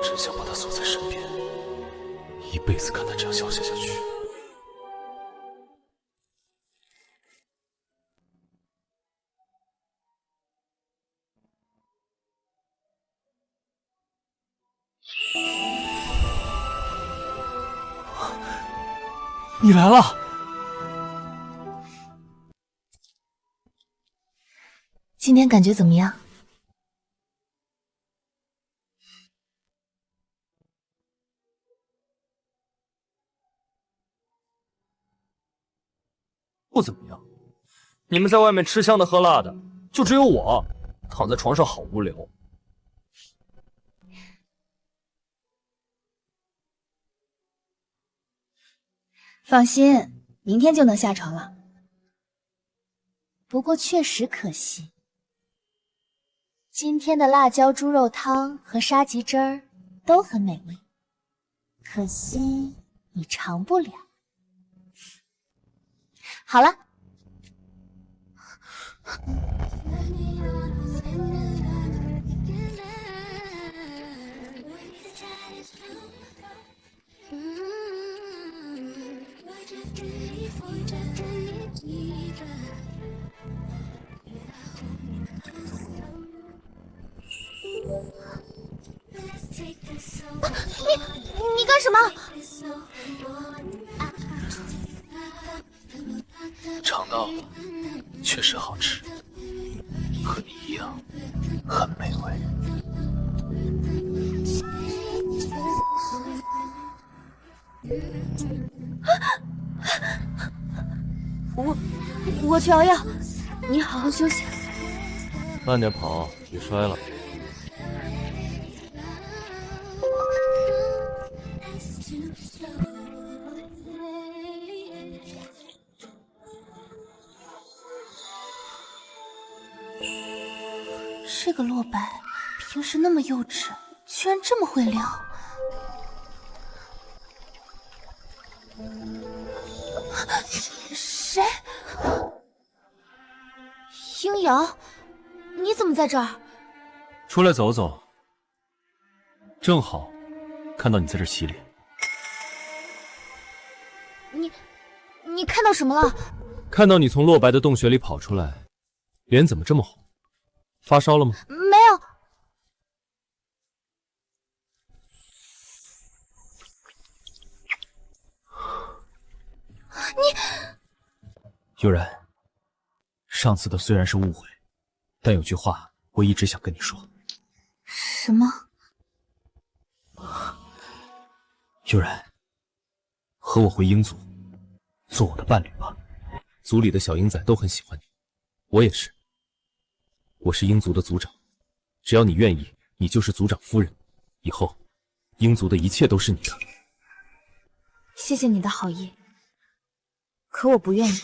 真想把他锁在身边，一辈子看他这样消消下去。
你来了。
今天感觉怎么样？
不怎么样。你们在外面吃香的喝辣的，就只有我躺在床上好无聊。
放心，明天就能下床了。
不过确实可惜，今天的辣椒猪肉汤和沙棘汁儿都很美味，可惜你尝不了。好了。
你干什么？
尝到了，确实好吃，和你一样，很美味。
我去熬药，你好好休息。
慢点跑，别摔了。
这个洛白平时那么幼稚，居然这么会撩。谁？英瑶，你怎么在这儿？
出来走走，正好看到你在这洗脸。
你看到什么了？
看到你从洛白的洞穴里跑出来，脸怎么这么红？发烧了吗？
没有。
悠然，上次的虽然是误会，但有句话我一直想跟你说。
什么？
悠然，和我回鹰族，做我的伴侣吧。
族里的小鹰仔都很喜欢你，我也是。我是鹰族的族长，只要你愿意，你就是族长夫人。以后，鹰族的一切都是你的。
谢谢你的好意，可我不愿意。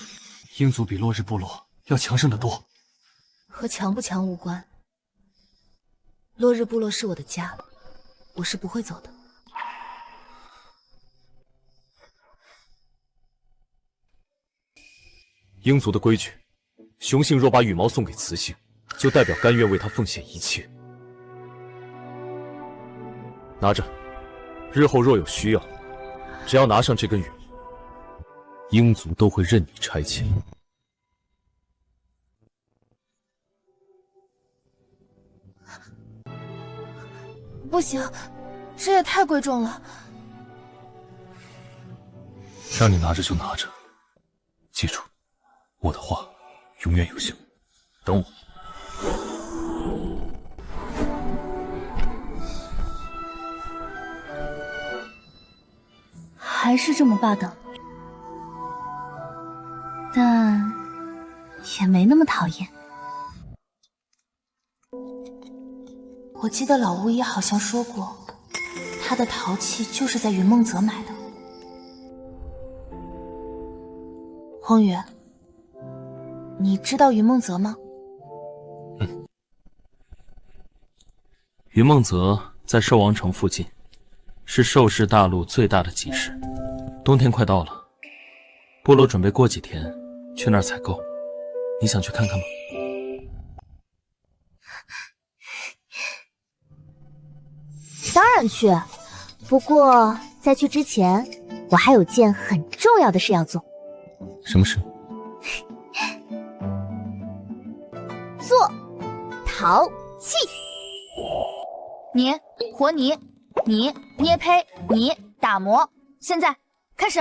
鹰族比落日部落要强盛得多，
和强不强无关。落日部落是我的家，我是不会走的。
鹰族的规矩，雄性若把羽毛送给雌性，就代表甘愿为他奉献一切。拿着，日后若有需要，只要拿上这根羽毛，鹰族都会任你差遣。
不行，这也太贵重了。
让你拿着就拿着，记住，我的话永远有效。等我。
还是这么霸道，但也没那么讨厌。
我记得老巫医好像说过，他的陶器就是在云梦泽买的。荒宇，你知道云梦泽吗？
云梦泽在兽王城附近，是兽氏大陆最大的集市。冬天快到了，部落准备过几天去那儿采购，你想去看看吗？
当然去，不过在去之前，我还有件很重要的事要做。
什么事？
做陶器。
你和泥，你捏胚，你打磨。现在开始。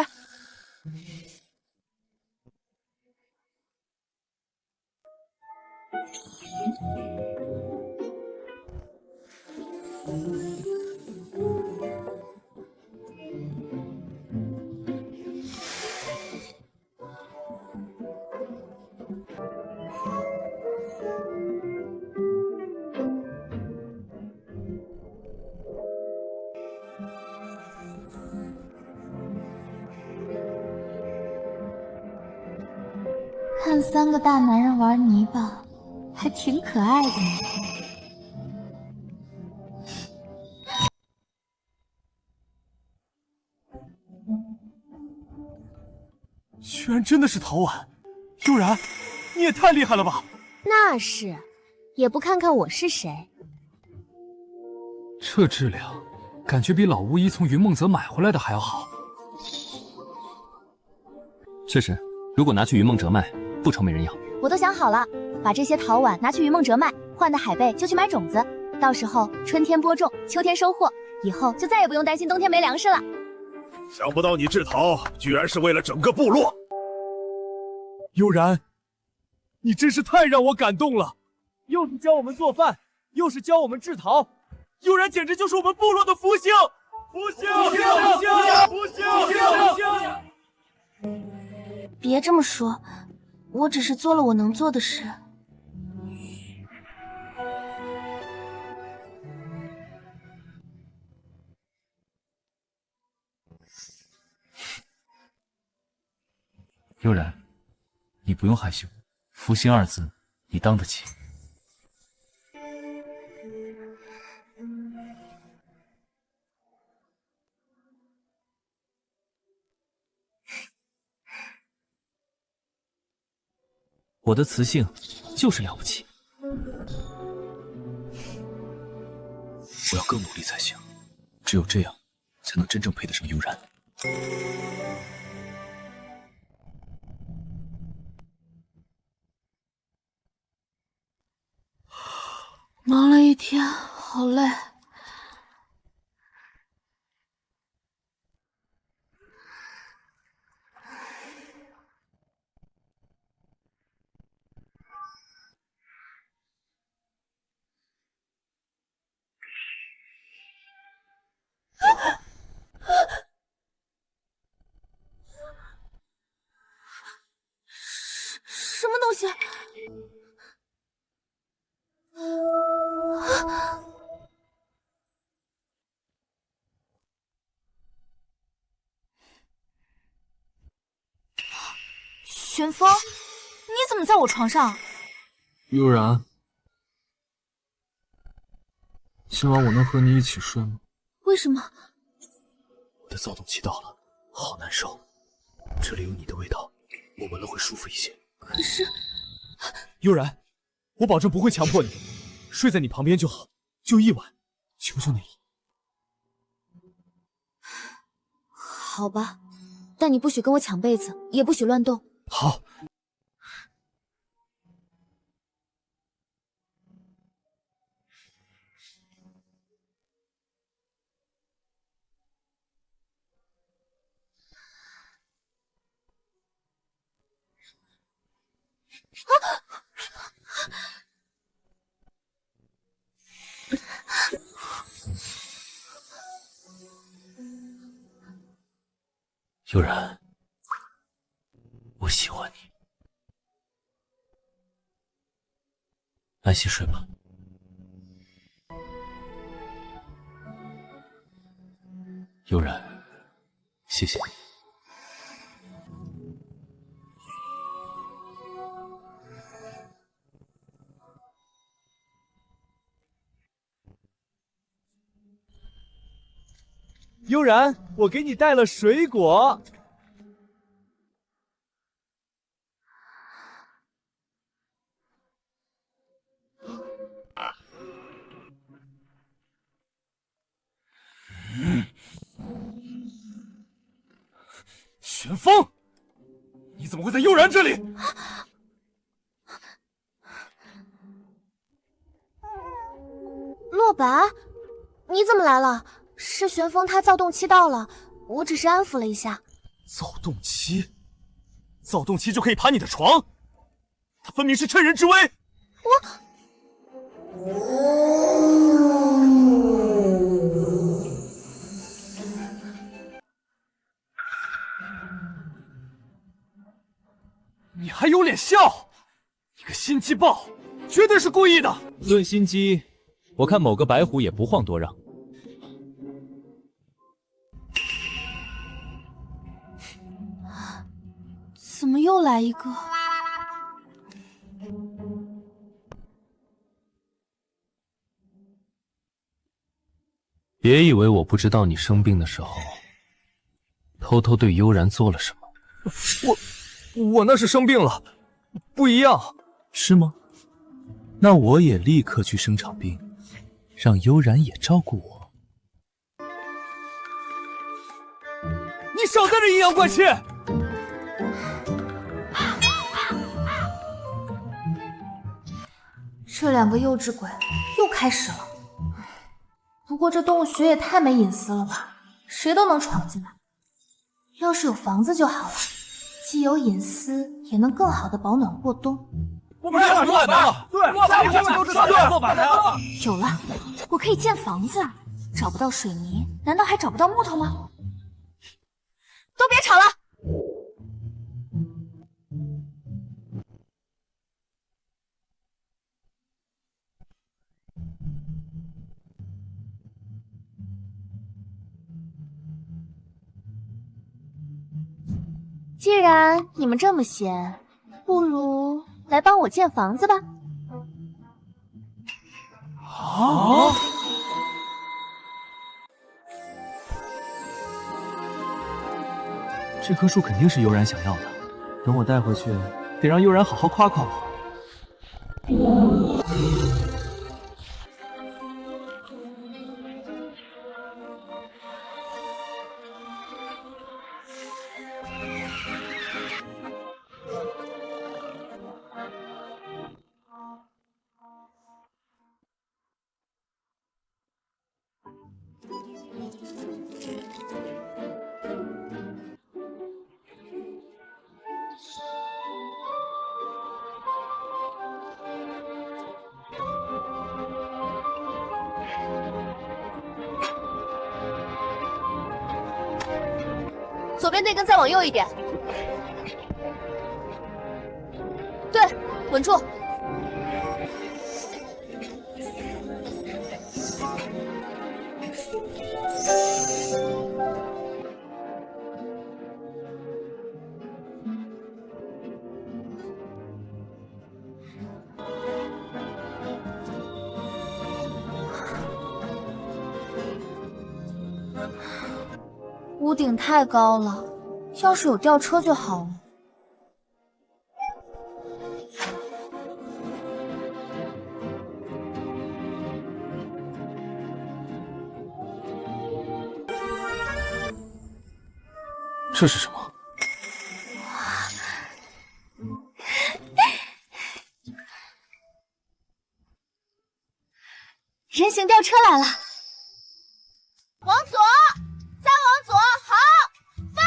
看3个大男人玩泥巴，还挺可爱的呢。
居然真的是陶婉，悠然，你也太厉害了吧！
那是，也不看看我是谁。
这质量，感觉比老巫医从云梦泽买回来的还要好。
确实，如果拿去云梦泽卖，不愁没人要。
我都想好了，把这些陶碗拿去云梦泽卖，换的海贝就去买种子，到时候春天播种，秋天收获，以后就再也不用担心冬天没粮食了。
想不到你制陶居然是为了整个部落。
悠然，你真是太让我感动了，又是教我们做饭，又是教我们制陶，悠然简直就是我们部落的福星！福星！福星！福星！福星！
别这么说，我只是做了我能做的事。
悠然，你不用害羞，福星2字你当得起。我的磁性就是了不起，我要更努力才行，只有这样才能真正配得上悠然。
忙了一天，好累。什么东西？玄风，你怎么在我床上？
悠然，今晚我能和你一起睡吗？
为什么？
我的躁动期到了，好难受。这里有你的味道，我闻了会舒服一些。
可是，
悠然，我保证不会强迫你，睡在你旁边就好，就一晚，求求你了。
好吧，但你不许跟我抢被子，也不许乱动。
好。
悠然，我喜欢你，安心睡吧。悠然，谢谢你。
悠然，我给你带了水果。
玄风，你怎么会在悠然这里？
洛白，你怎么来了？是玄风他躁动期到了，我只是安抚了一下。
躁动期？躁动期就可以爬你的床？他分明是趁人之危！
你还有脸笑？你个心机豹，绝对是故意的！论心机，我看某个白虎也不遑多让。
怎么又来一个？
别以为我不知道你生病的时候，偷偷对悠然做了什么。
我那是生病了，不一样，是吗？那我也立刻去生场病，让悠然也照顾我。
你少在这阴阳怪气！
这两个幼稚鬼又开始了。不过这动物穴也太没隐私了吧，谁都能闯进来。要是有房子就好了，既有隐私，也能更好的保暖过冬。
我们是做反的，对，咱们都知道做反的。
有了，我可以建房子，找不到水泥，难道还找不到木头吗？都别吵了！既然你们这么闲，不如来帮我建房子吧。
啊！这棵树肯定是悠然想要的，等我带回去，得让悠然好好夸夸我。
左边那根再往右一点。对，稳住。
屋顶太高了，要是有吊车就好了。
这是什么？
人形吊车来了，
往左，再往左，好，放！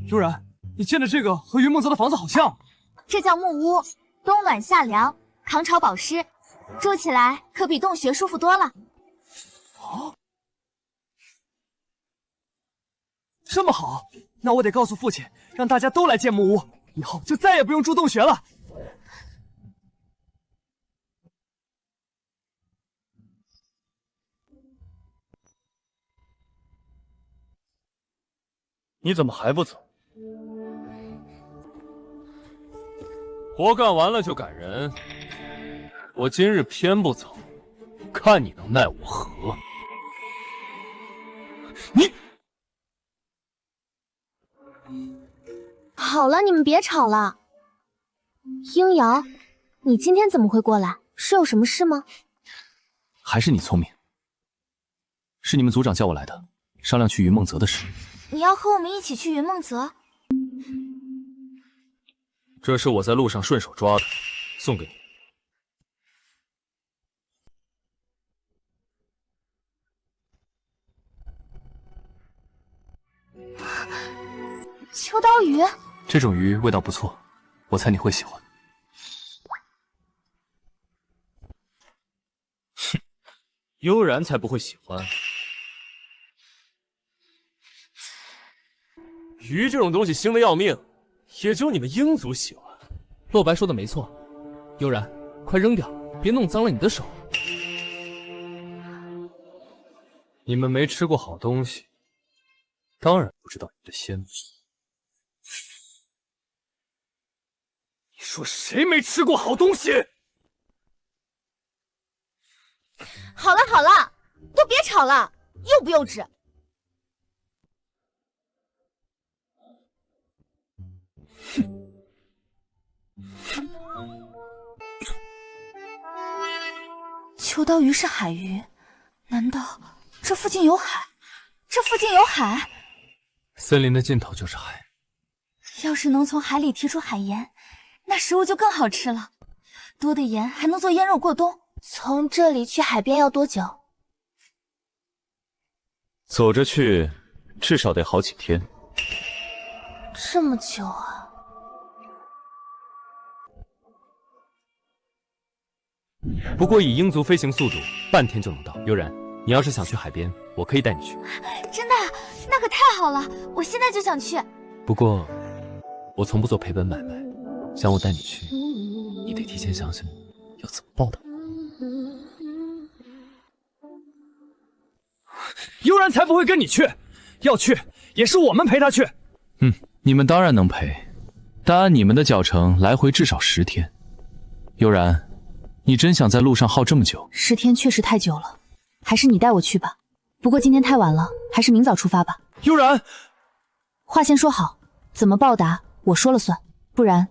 悠然，你建的这个和云梦泽的房子好像。
这叫木屋，冬暖夏凉，抗潮保湿，住起来可比洞穴舒服多了。
哦，这么好，那我得告诉父亲，让大家都来建木屋，以后就再也不用住洞穴了。
你怎么还不走？活干完了就赶人，我今日偏不走，看你能奈我何！你
好了，你们别吵了。鹰瑶，你今天怎么会过来？是有什么事吗？
还是你聪明，是你们族长叫我来的，商量去云梦泽的事。
你要和我们一起去云梦泽？
这是我在路上顺手抓的，送给你。
秋刀鱼，
这种鱼味道不错，我猜你会喜欢。
哼，悠然才不会喜欢。
鱼这种东西腥的要命，也就你们鹰族喜欢。
洛白说的没错，悠然，快扔掉，别弄脏了你的手。
你们没吃过好东西，当然不知道你的鲜美。
你说谁没吃过好东西？
好了好了，都别吵了，幼不幼稚？秋刀鱼是海鱼，难道这附近有海？这附近有海？
森林的尽头就是海。
要是能从海里提出海盐，那食物就更好吃了。多的盐还能做腌肉过冬。从这里去海边要多久？
走着去，至少得好几天。
这么久啊！
不过以鹰族飞行速度，半天就能到。悠然，你要是想去海边，我可以带你去。
真的？那可太好了！我现在就想去。
不过，我从不做赔本买卖，想我带你去，你得提前想想要怎么报答。
悠然才不会跟你去，要去也是我们陪他去。
你们当然能陪，但按你们的脚程，来回至少10天。悠然，你真想在路上耗这么久
？10天确实太久了，还是你带我去吧。不过今天太晚了，还是明早出发吧。
悠然，
话先说好，怎么报答我说了算，不然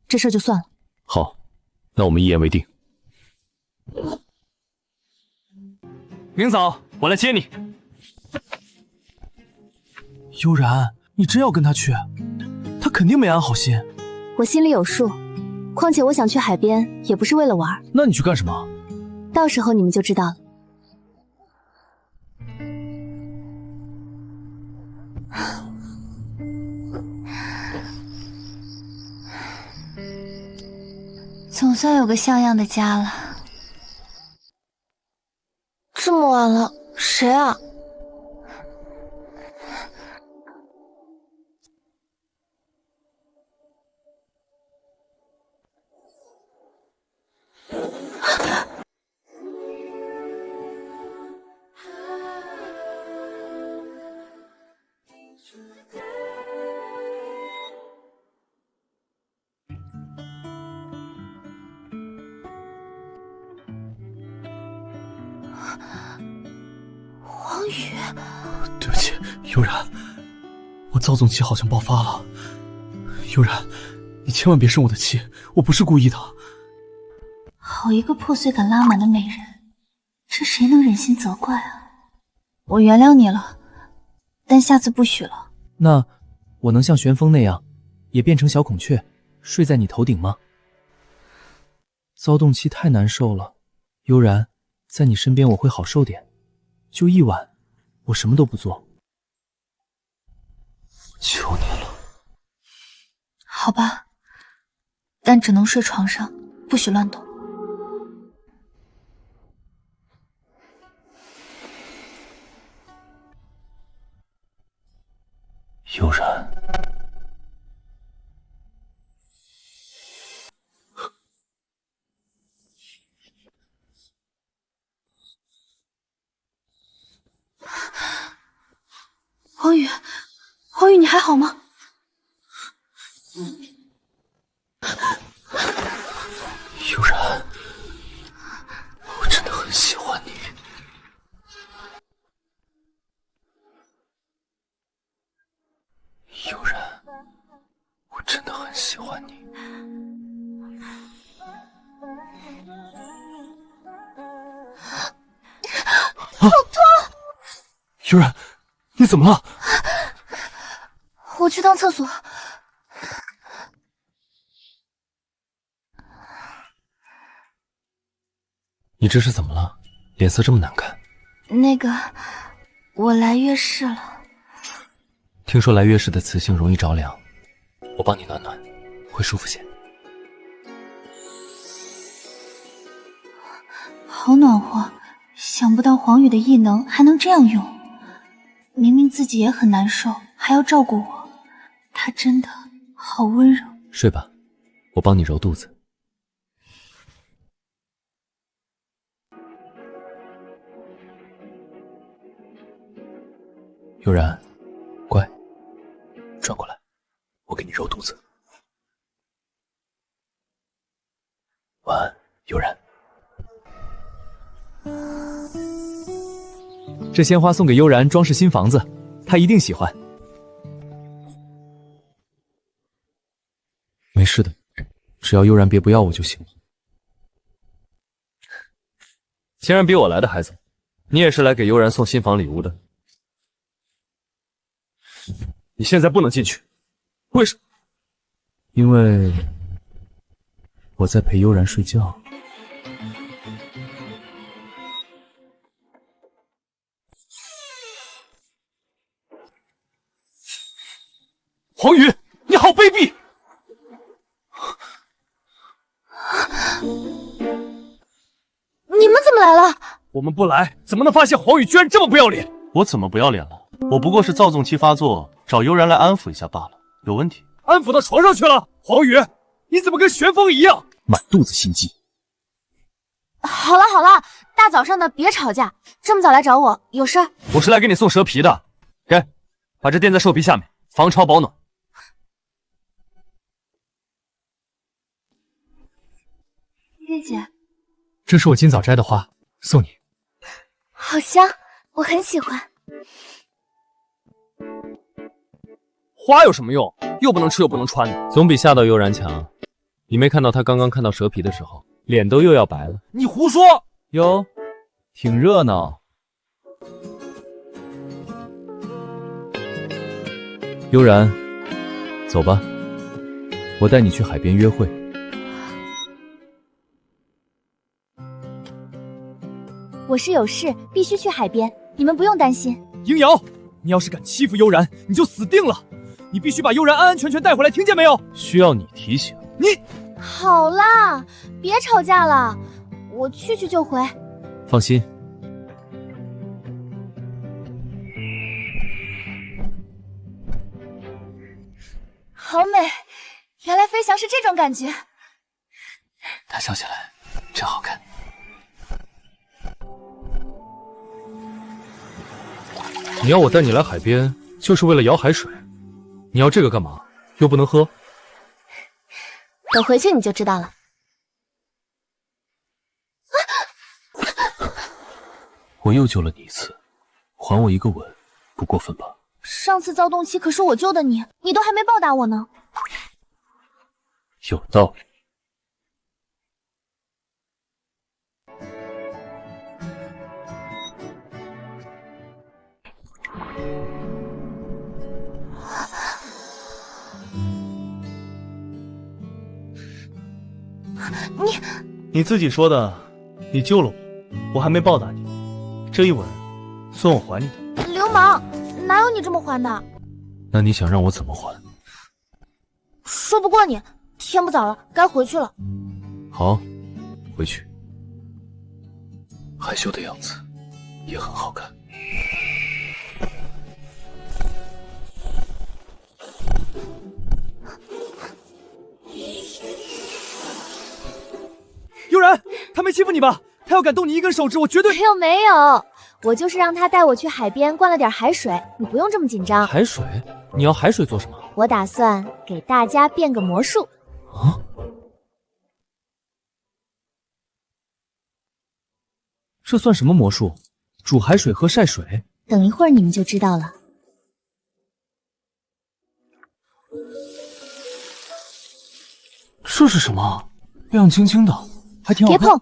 这事儿就算了。
好，那我们一言为定。
明早我来接你。
悠然，你真要跟他去？他肯定没安好心。
我心里有数，况且我想去海边也不是为了玩。
那你去干什么？
到时候你们就知道了。
总算有个像样的家了。这么晚了，谁啊？
黄宇，对不起，悠然，我躁动期好像爆发了。悠然，你千万别生我的气，我不是故意的。
好一个破碎感拉满的美人，这谁能忍心责怪啊？我原谅你了，但下次不许了。
那我能像旋风那样，也变成小孔雀，睡在你头顶吗？躁动期太难受了，悠然，在你身边我会好受点。就一晚，我什么都不做。
求你了。
好吧，但只能睡床上，不许乱动。
悠然，
黄宇，黄宇，你还好吗？
悠然，我真的很喜欢你。悠然，我真的很喜欢你。好痛！悠然，你怎么了？
我去趟厕所。
你这是怎么了？脸色这么难看。
那个，我来月事了。
听说来月事的雌性容易着凉，我帮你暖暖，会舒服些。
好暖和，想不到黄宇的异能还能这样用。明明自己也很难受，还要照顾我，他真的好温柔。
睡吧，我帮你揉肚子。悠然，乖，转过来，我给你揉肚子。晚安，悠然。
这鲜花送给悠然装饰新房子，她一定喜欢。
没事的，只要悠然别不要我就行了。
竟然比我来的还早，你也是来给悠然送新房礼物的？你现在不能进去，为什么？
因为我在陪悠然睡觉。
黄宇，你好卑鄙！
你们怎么来了？
我们不来，怎么能发现黄宇居然这么不要脸？
我怎么不要脸了？我不过是躁动期发作，找悠然来安抚一下罢了，有问题？
安抚到床上去了。黄宇，你怎么跟旋风一样，
满肚子心机？
好了好了，大早上的别吵架，这么早来找我有事儿？
我是来给你送蛇皮的，给，把这垫在兽皮下面，防潮保暖。
月姐，
这是我今早摘的花，送你。
好香，我很喜欢。
花有什么用？又不能吃又不能穿的，总比吓到悠然强。你没看到他刚刚看到蛇皮的时候，脸都又要白了。
你胡说！
哟，挺热闹。
悠然，走吧，我带你去海边约会。
我是有事必须去海边，你们不用担心。
鹰瑶，你要是敢欺负悠然，你就死定了！你必须把悠然安安全全带回来，听见没有？
需要你提醒。
你
好啦，别吵架了，我去就回。
放心，
好美，原来飞翔是这种感觉。
他笑起来真好看。
你要我带你来海边，就是为了舀海水。你要这个干嘛？又不能喝。
等回去你就知道了。
我又救了你一次，还我一个吻，不过分吧？
上次躁动期可是我救的你，你都还没报答我呢。
有道理。
你自己说的，你救了我，我还没报答你，这一吻算我还你的。
流氓，哪有你这么还的？
那你想让我怎么还？
说不过你，天不早了，该回去了。
好，回去。害羞的样子也很好看。
悠然，他没欺负你吧？他要敢动你一根手指，我绝对……
没有，我就是让他带我去海边灌了点海水，你不用这么紧张。
海水？你要海水做什么？
我打算给大家变个魔术。
啊？这算什么魔术？煮海水和晒水？
等一会儿你们就知道了。
这是什么？亮晶晶的，还挺好看。
别碰！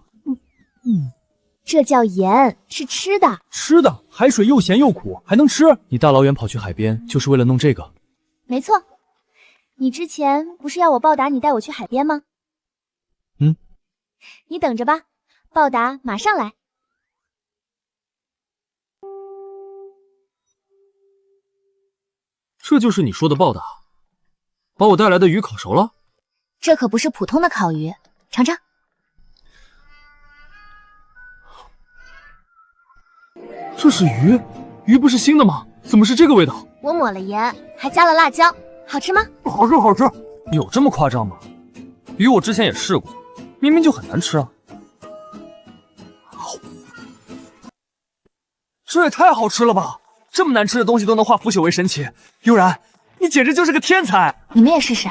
这叫盐，是吃的。
吃的，海水又咸又苦，还能吃？
你大老远跑去海边，就是为了弄这个？
没错。你之前不是要我报答你带我去海边吗？你等着吧，报答马上来。
这就是你说的报答？把我带来的鱼烤熟了？
这可不是普通的烤鱼，尝尝。
这是鱼？鱼不是腥的吗？怎么是这个味道？
我抹了盐，还加了辣椒，好吃吗？
好吃，好吃。有这么夸张吗？鱼我之前也试过，明明就很难吃啊。
这也太好吃了吧！
这么难吃的东西都能化腐朽为神奇，悠然，你简直就是个天才！
你们也试试。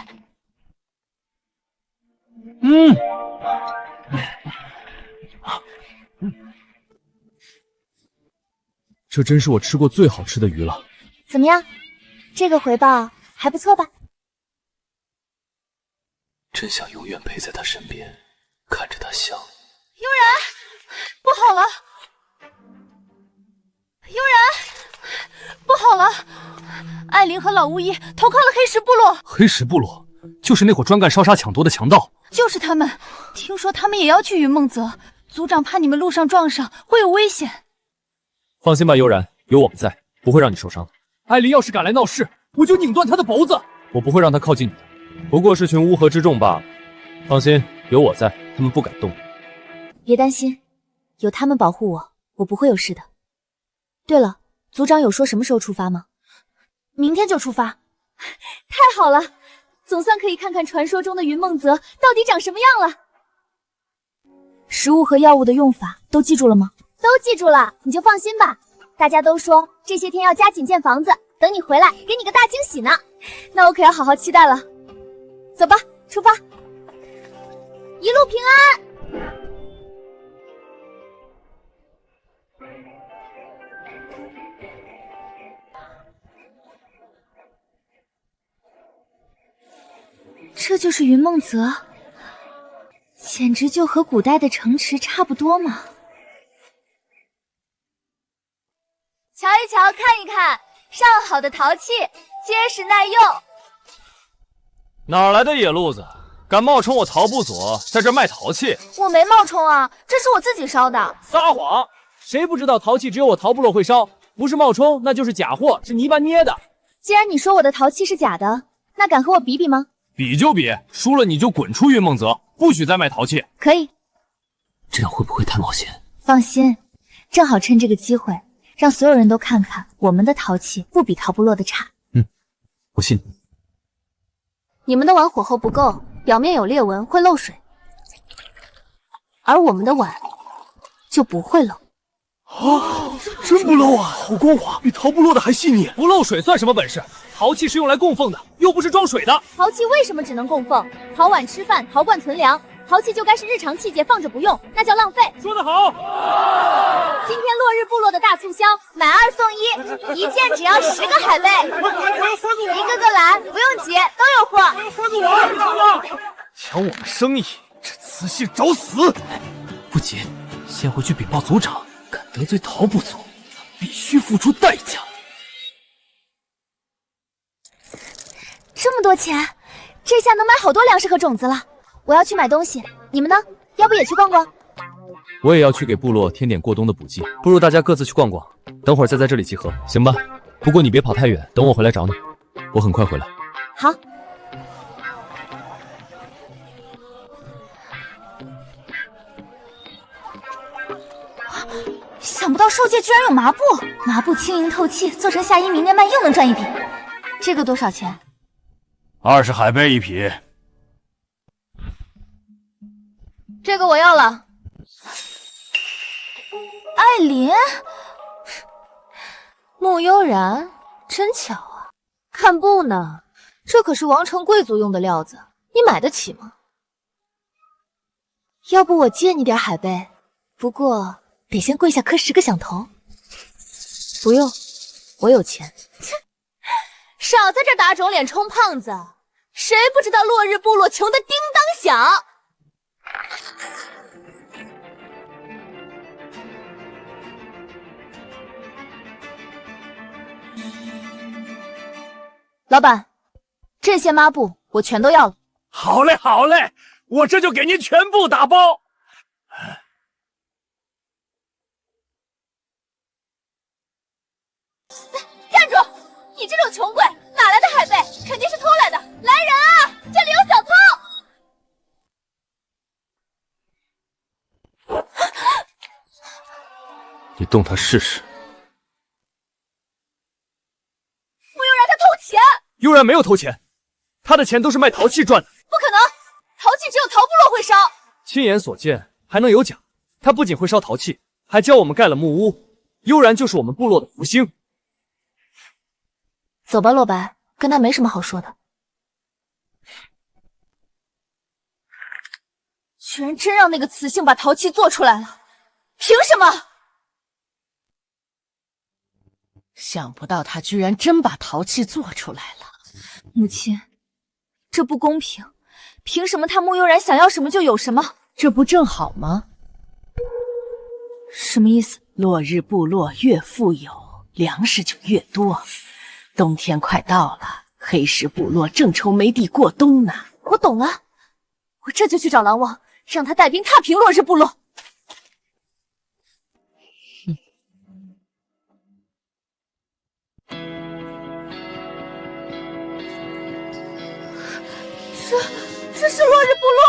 这真是我吃过最好吃的鱼了。
怎么样？这个回报还不错吧？
真想永远陪在他身边，看着他笑。
悠然，不好了！悠然，不好了！艾琳和老巫医投靠了黑石部落。
黑石部落就是那伙专干烧杀抢夺的强盗。
就是他们，听说他们也要去云梦泽，族长怕你们路上撞上会有危险。
放心吧，悠然，有我们在，不会让你受伤。
艾琳要是敢来闹事，我就拧断她的脖子。
我不会让他靠近你的，不过是群乌合之众罢了。放心，有我在，他们不敢动你。
别担心，有他们保护我，我不会有事的。对了，族长有说什么时候出发吗？
明天就出发。太好了，总算可以看看传说中的云梦泽到底长什么样了。
食物和药物的用法都记住了吗？
都记住了，你就放心吧。大家都说这些天要加紧建房子，等你回来给你个大惊喜呢。
那我可要好好期待了。走吧，出发，
一路平安。
这就是云梦泽，简直就和古代的城池差不多嘛。
瞧一瞧，看一看，上好的陶器，结实耐用。
哪来的野路子，敢冒充我陶部所，在这卖陶器？
我没冒充啊，这是我自己烧的。
撒谎！谁不知道陶器只有我陶部落会烧？不是冒充，那就是假货，是泥巴捏的。
既然你说我的陶器是假的，那敢和我比比吗？
比就比，输了你就滚出云梦泽，不许再卖陶器。
可以。
这样会不会太冒险？
放心，正好趁这个机会，让所有人都看看我们的陶器不比陶部落的差。
我信你。
你们的碗火候不够，表面有裂纹，会漏水，而我们的碗就不会漏。
真不漏啊，好光滑，比陶部落的还细腻。
不漏水算什么本事？陶器是用来供奉的，又不是装水的。
陶器为什么只能供奉？陶碗吃饭，陶罐存粮，陶器就该是日常器械，放着不用，那叫浪费。
说得好。
今天落日部落的大促销，买2送1，一件只要10个海贝。一个个来，不用急，都有货。
抢我们生意，这雌性找死！
不急，先回去禀报族长，敢得罪陶部族，必须付出代价。
这么多钱，这下能买好多粮食和种子了。我要去买东西，你们呢？要不也去逛逛？
我也要去给部落添点过冬的补给，不如大家各自去逛逛，等会儿再在这里集合，行吧？不过你别跑太远，等我回来找你，我很快回来。
好。
想不到兽界居然有麻布，麻布轻盈透气，做成夏衣明年卖又能赚一笔。这个多少钱
？20海贝一匹。
这个我要了。
艾琳，
穆悠然，真巧啊！看布呢，这可是王城贵族用的料子，你买得起吗？
要不我借你点海贝，不过得先跪下磕10个响头。
不用，我有钱。少在这打肿脸充胖子，谁不知道落日部落穷得叮当响？老板，这些抹布我全都要了。
好嘞，好嘞，我这就给您全部打包。
站住！你这种穷鬼哪来的海贝？肯定是偷来的！来人啊，这里有小偷！
你动他试试。
穆悠然他偷钱！
悠然没有偷钱，他的钱都是卖陶器赚的。
不可能，陶器只有陶部落会烧。
亲眼所见，还能有假？他不仅会烧陶器，还教我们盖了木屋。悠然就是我们部落的福星。
走吧，洛白，跟他没什么好说的。居然真让那个雌性把陶器做出来了，凭什么？
想不到他居然真把陶器做出来了。
母亲，这不公平，凭什么他穆悠然想要什么就有什么？
这不正好吗？
什么意思？
落日部落越富有，粮食就越多。冬天快到了，黑石部落正愁没地过冬呢。
我懂了，我这就去找狼王，让他带兵踏平落日部落。这是落日部落。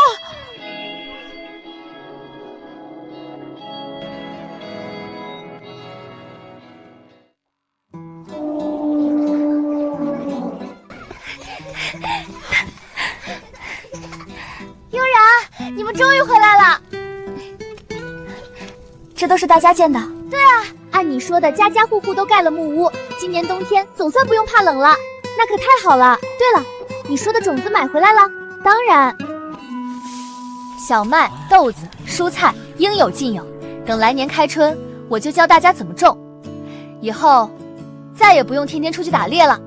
悠然，你们终于回来了。
这都是大家建的。
对啊，按你说的，家家户户都盖了木屋，今年冬天总算不用怕冷了，那可太好了。对了，你说的种子买回来了？当然，
小麦、豆子、蔬菜应有尽有。等来年开春，我就教大家怎么种。以后再也不用天天出去打猎了。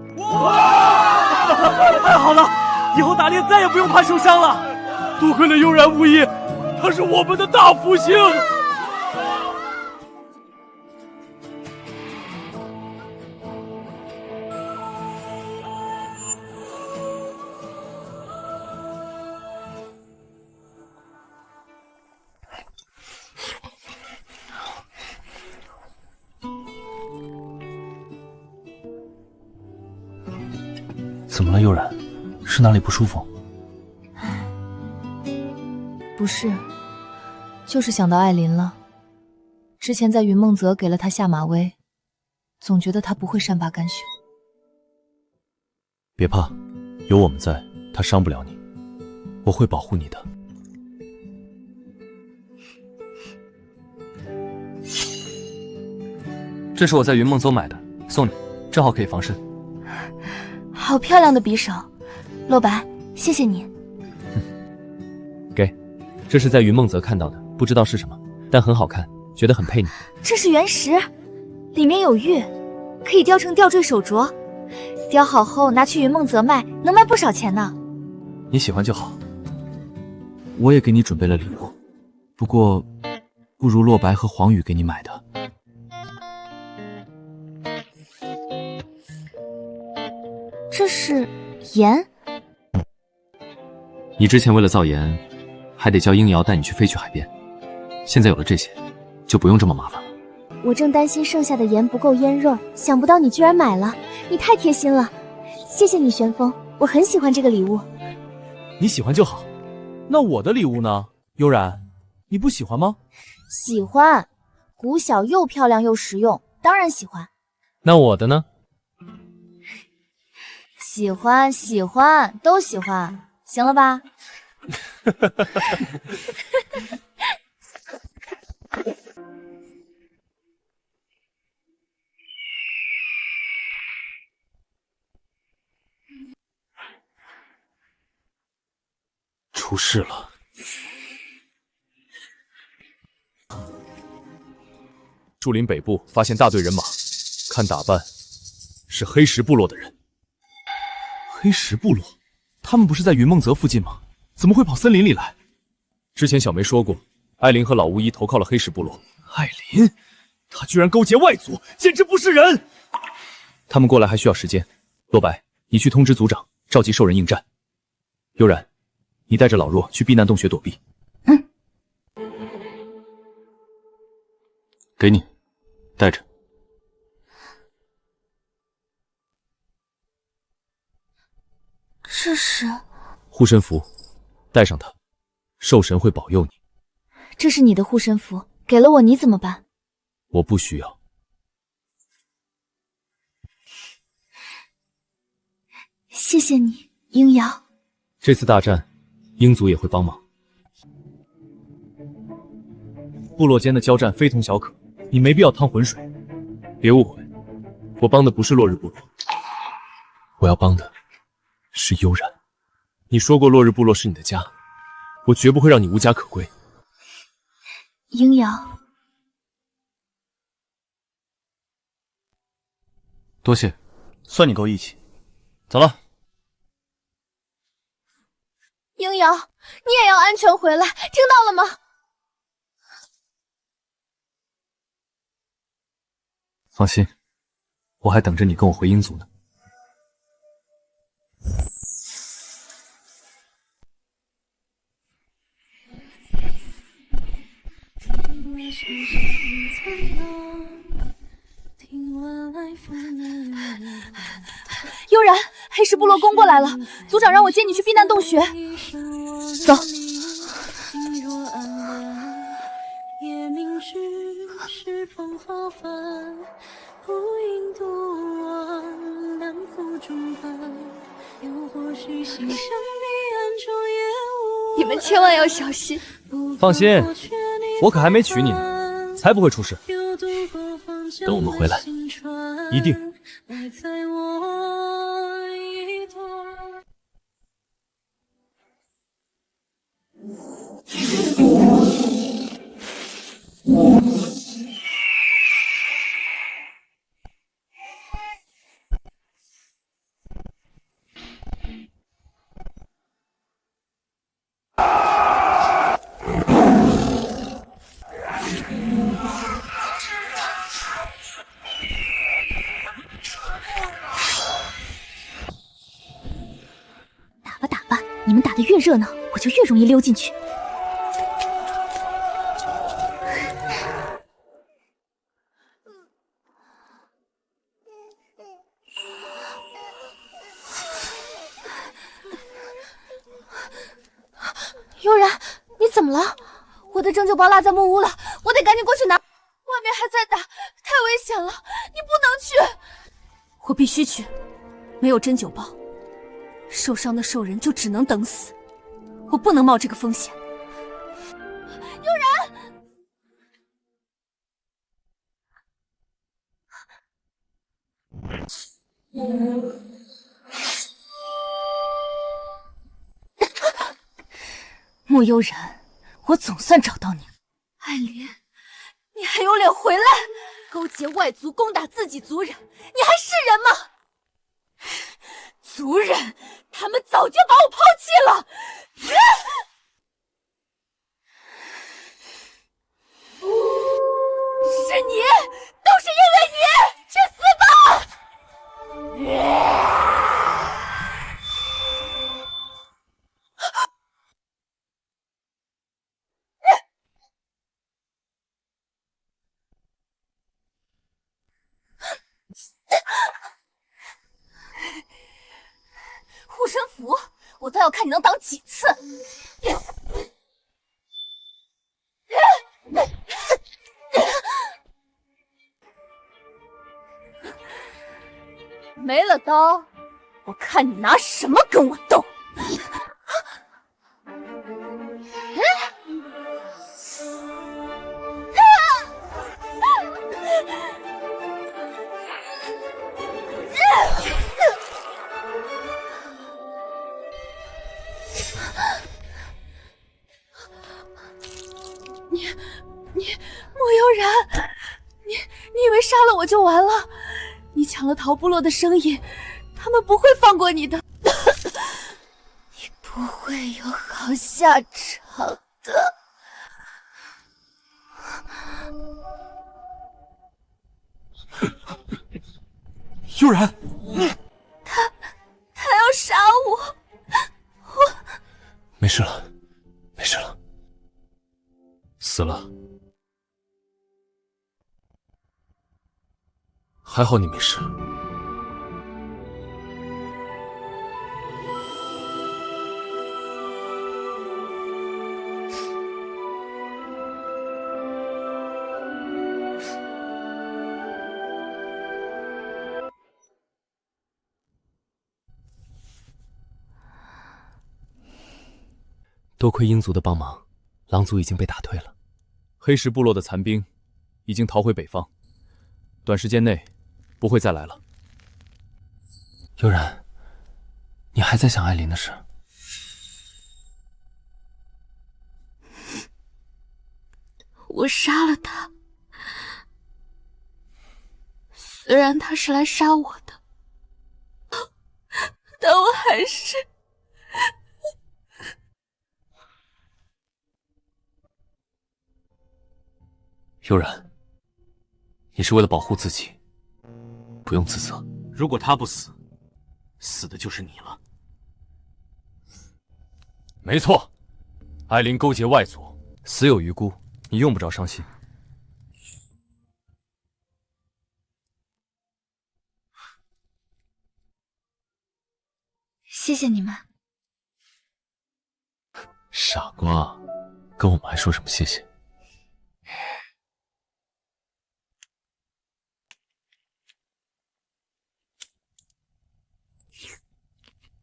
太好了，以后打猎再也不用怕受伤了。
多亏了悠然巫医，他是我们的大福星。
怎么了，悠然？是哪里不舒服？
不是，就是想到艾琳了。之前在云梦泽给了她下马威，总觉得她不会善罢甘休。
别怕，有我们在，她伤不了你，我会保护你的。
这是我在云梦泽买的，送你，正好可以防身。
好漂亮的匕首，洛白，谢谢你。
给，这是在云梦泽看到的，不知道是什么，但很好看，觉得很配你。
这是原石，里面有玉，可以雕成吊坠手镯。雕好后拿去云梦泽卖，能卖不少钱呢。
你喜欢就好。我也给你准备了礼物，不过不如洛白和黄宇给你买的。
这是盐。
你之前为了造盐，还得叫鹰瑶带你去飞去海边，现在有了这些，就不用这么麻烦了。
我正担心剩下的盐不够腌肉，想不到你居然买了，你太贴心了，谢谢你玄风，我很喜欢这个礼物。
你喜欢就好，那我的礼物呢？悠然，你不喜欢吗？
喜欢，古小又漂亮又实用，当然喜欢。
那我的呢？
喜欢，喜欢，都喜欢，行了吧？
出事了！
树林北部发现大队人马，看打扮是黑石部落的人。
黑石部落，他们不是在云梦泽附近吗？怎么会跑森林里来？
之前小梅说过，艾琳和老巫医投靠了黑石部落。
艾琳，她居然勾结外族，简直不是人！
他们过来还需要时间。洛白，你去通知族长，召集兽人应战。悠然，你带着老弱去避难洞穴躲避。给你，带着。
这是
护身符，带上它，兽神会保佑你。
这是你的护身符，给了我你怎么办？
我不需要。
谢谢你，鹰瑶。
这次大战，鹰族也会帮忙。部落间的交战非同小可，你没必要趟浑水。别误会，我帮的不是落日部落。我要帮的是悠然。你说过落日部落是你的家，我绝不会让你无家可归。
鹰瑶，
多谢，算你够义气。走了。
鹰瑶，你也要安全回来，听到了吗？
放心，我还等着你跟我回鹰族呢。
悠然，黑石部落攻过来了，族长让我接你去避难洞穴。走。你们千万要小心。
放心，我可还没娶你呢，才不会出事。
等我们回来，
一定。
你们打得越热闹，我就越容易溜进去。悠然，你怎么了？我的针灸包落在木屋了，我得赶紧过去拿。外面还在打，太危险了，你不能去。我必须去，没有针灸包。受伤的兽人就只能等死，我不能冒这个风险。悠然，穆悠然，我总算找到你了。艾琳，你还有脸回来？勾结外族攻打自己族人，你还是人吗？族人，他们早就把我抛弃了。是你，都是因为你，去死吧！护身符，我倒要看你能挡几次！没了刀，我看你拿什么跟我斗！你莫悠然，你以为杀了我就完了？你抢了桃部落的生意，他们不会放过你的，你不会有好下场的。
悠然，
他要杀我，
没事了，没事了，死了。还好你没事。多亏鹰族的帮忙，狼族已经被打退了。
黑石部落的残兵已经逃回北方，短时间内不会再来了。
悠然，你还在想艾琳的事？
我杀了他，虽然他是来杀我的，但我还是……
悠然，你是为了保护自己，不用自责。
如果他不死，死的就是你了。
没错，艾琳勾结外族，死有余辜，你用不着伤心。
谢谢你们。
傻瓜，跟我们还说什么谢谢？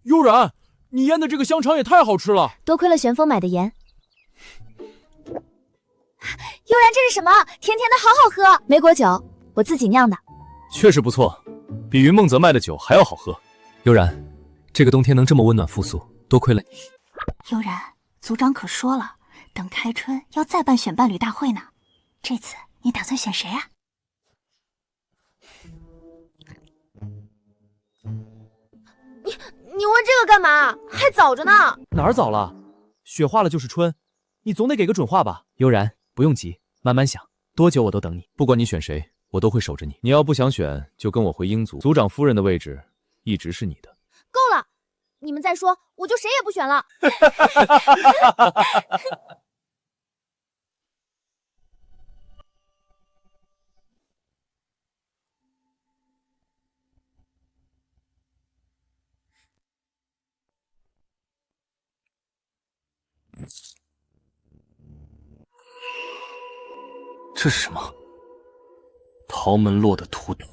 悠然，你腌的这个香肠也太好吃了，
多亏了玄风买的盐。
悠然，这是什么？甜甜的，好好喝。
莓果酒，我自己酿的，
确实不错，比云梦泽卖的酒还要好喝。悠然，这个冬天能这么温暖复苏，多亏了你。
悠然，族长可说了，等开春要再办选伴侣大会呢。这次你打算选谁啊？
你问这个干嘛？还早着呢。
哪儿早了？雪化了就是春，你总得给个准话吧？悠然，不用急，慢慢想，多久我都等你。不管你选谁，我都会守着你。你要不想选，就跟我回鹰族，族长夫人的位置一直是你的。
够了，你们再说，我就谁也不选了。
这是什么？桃门落的图腾。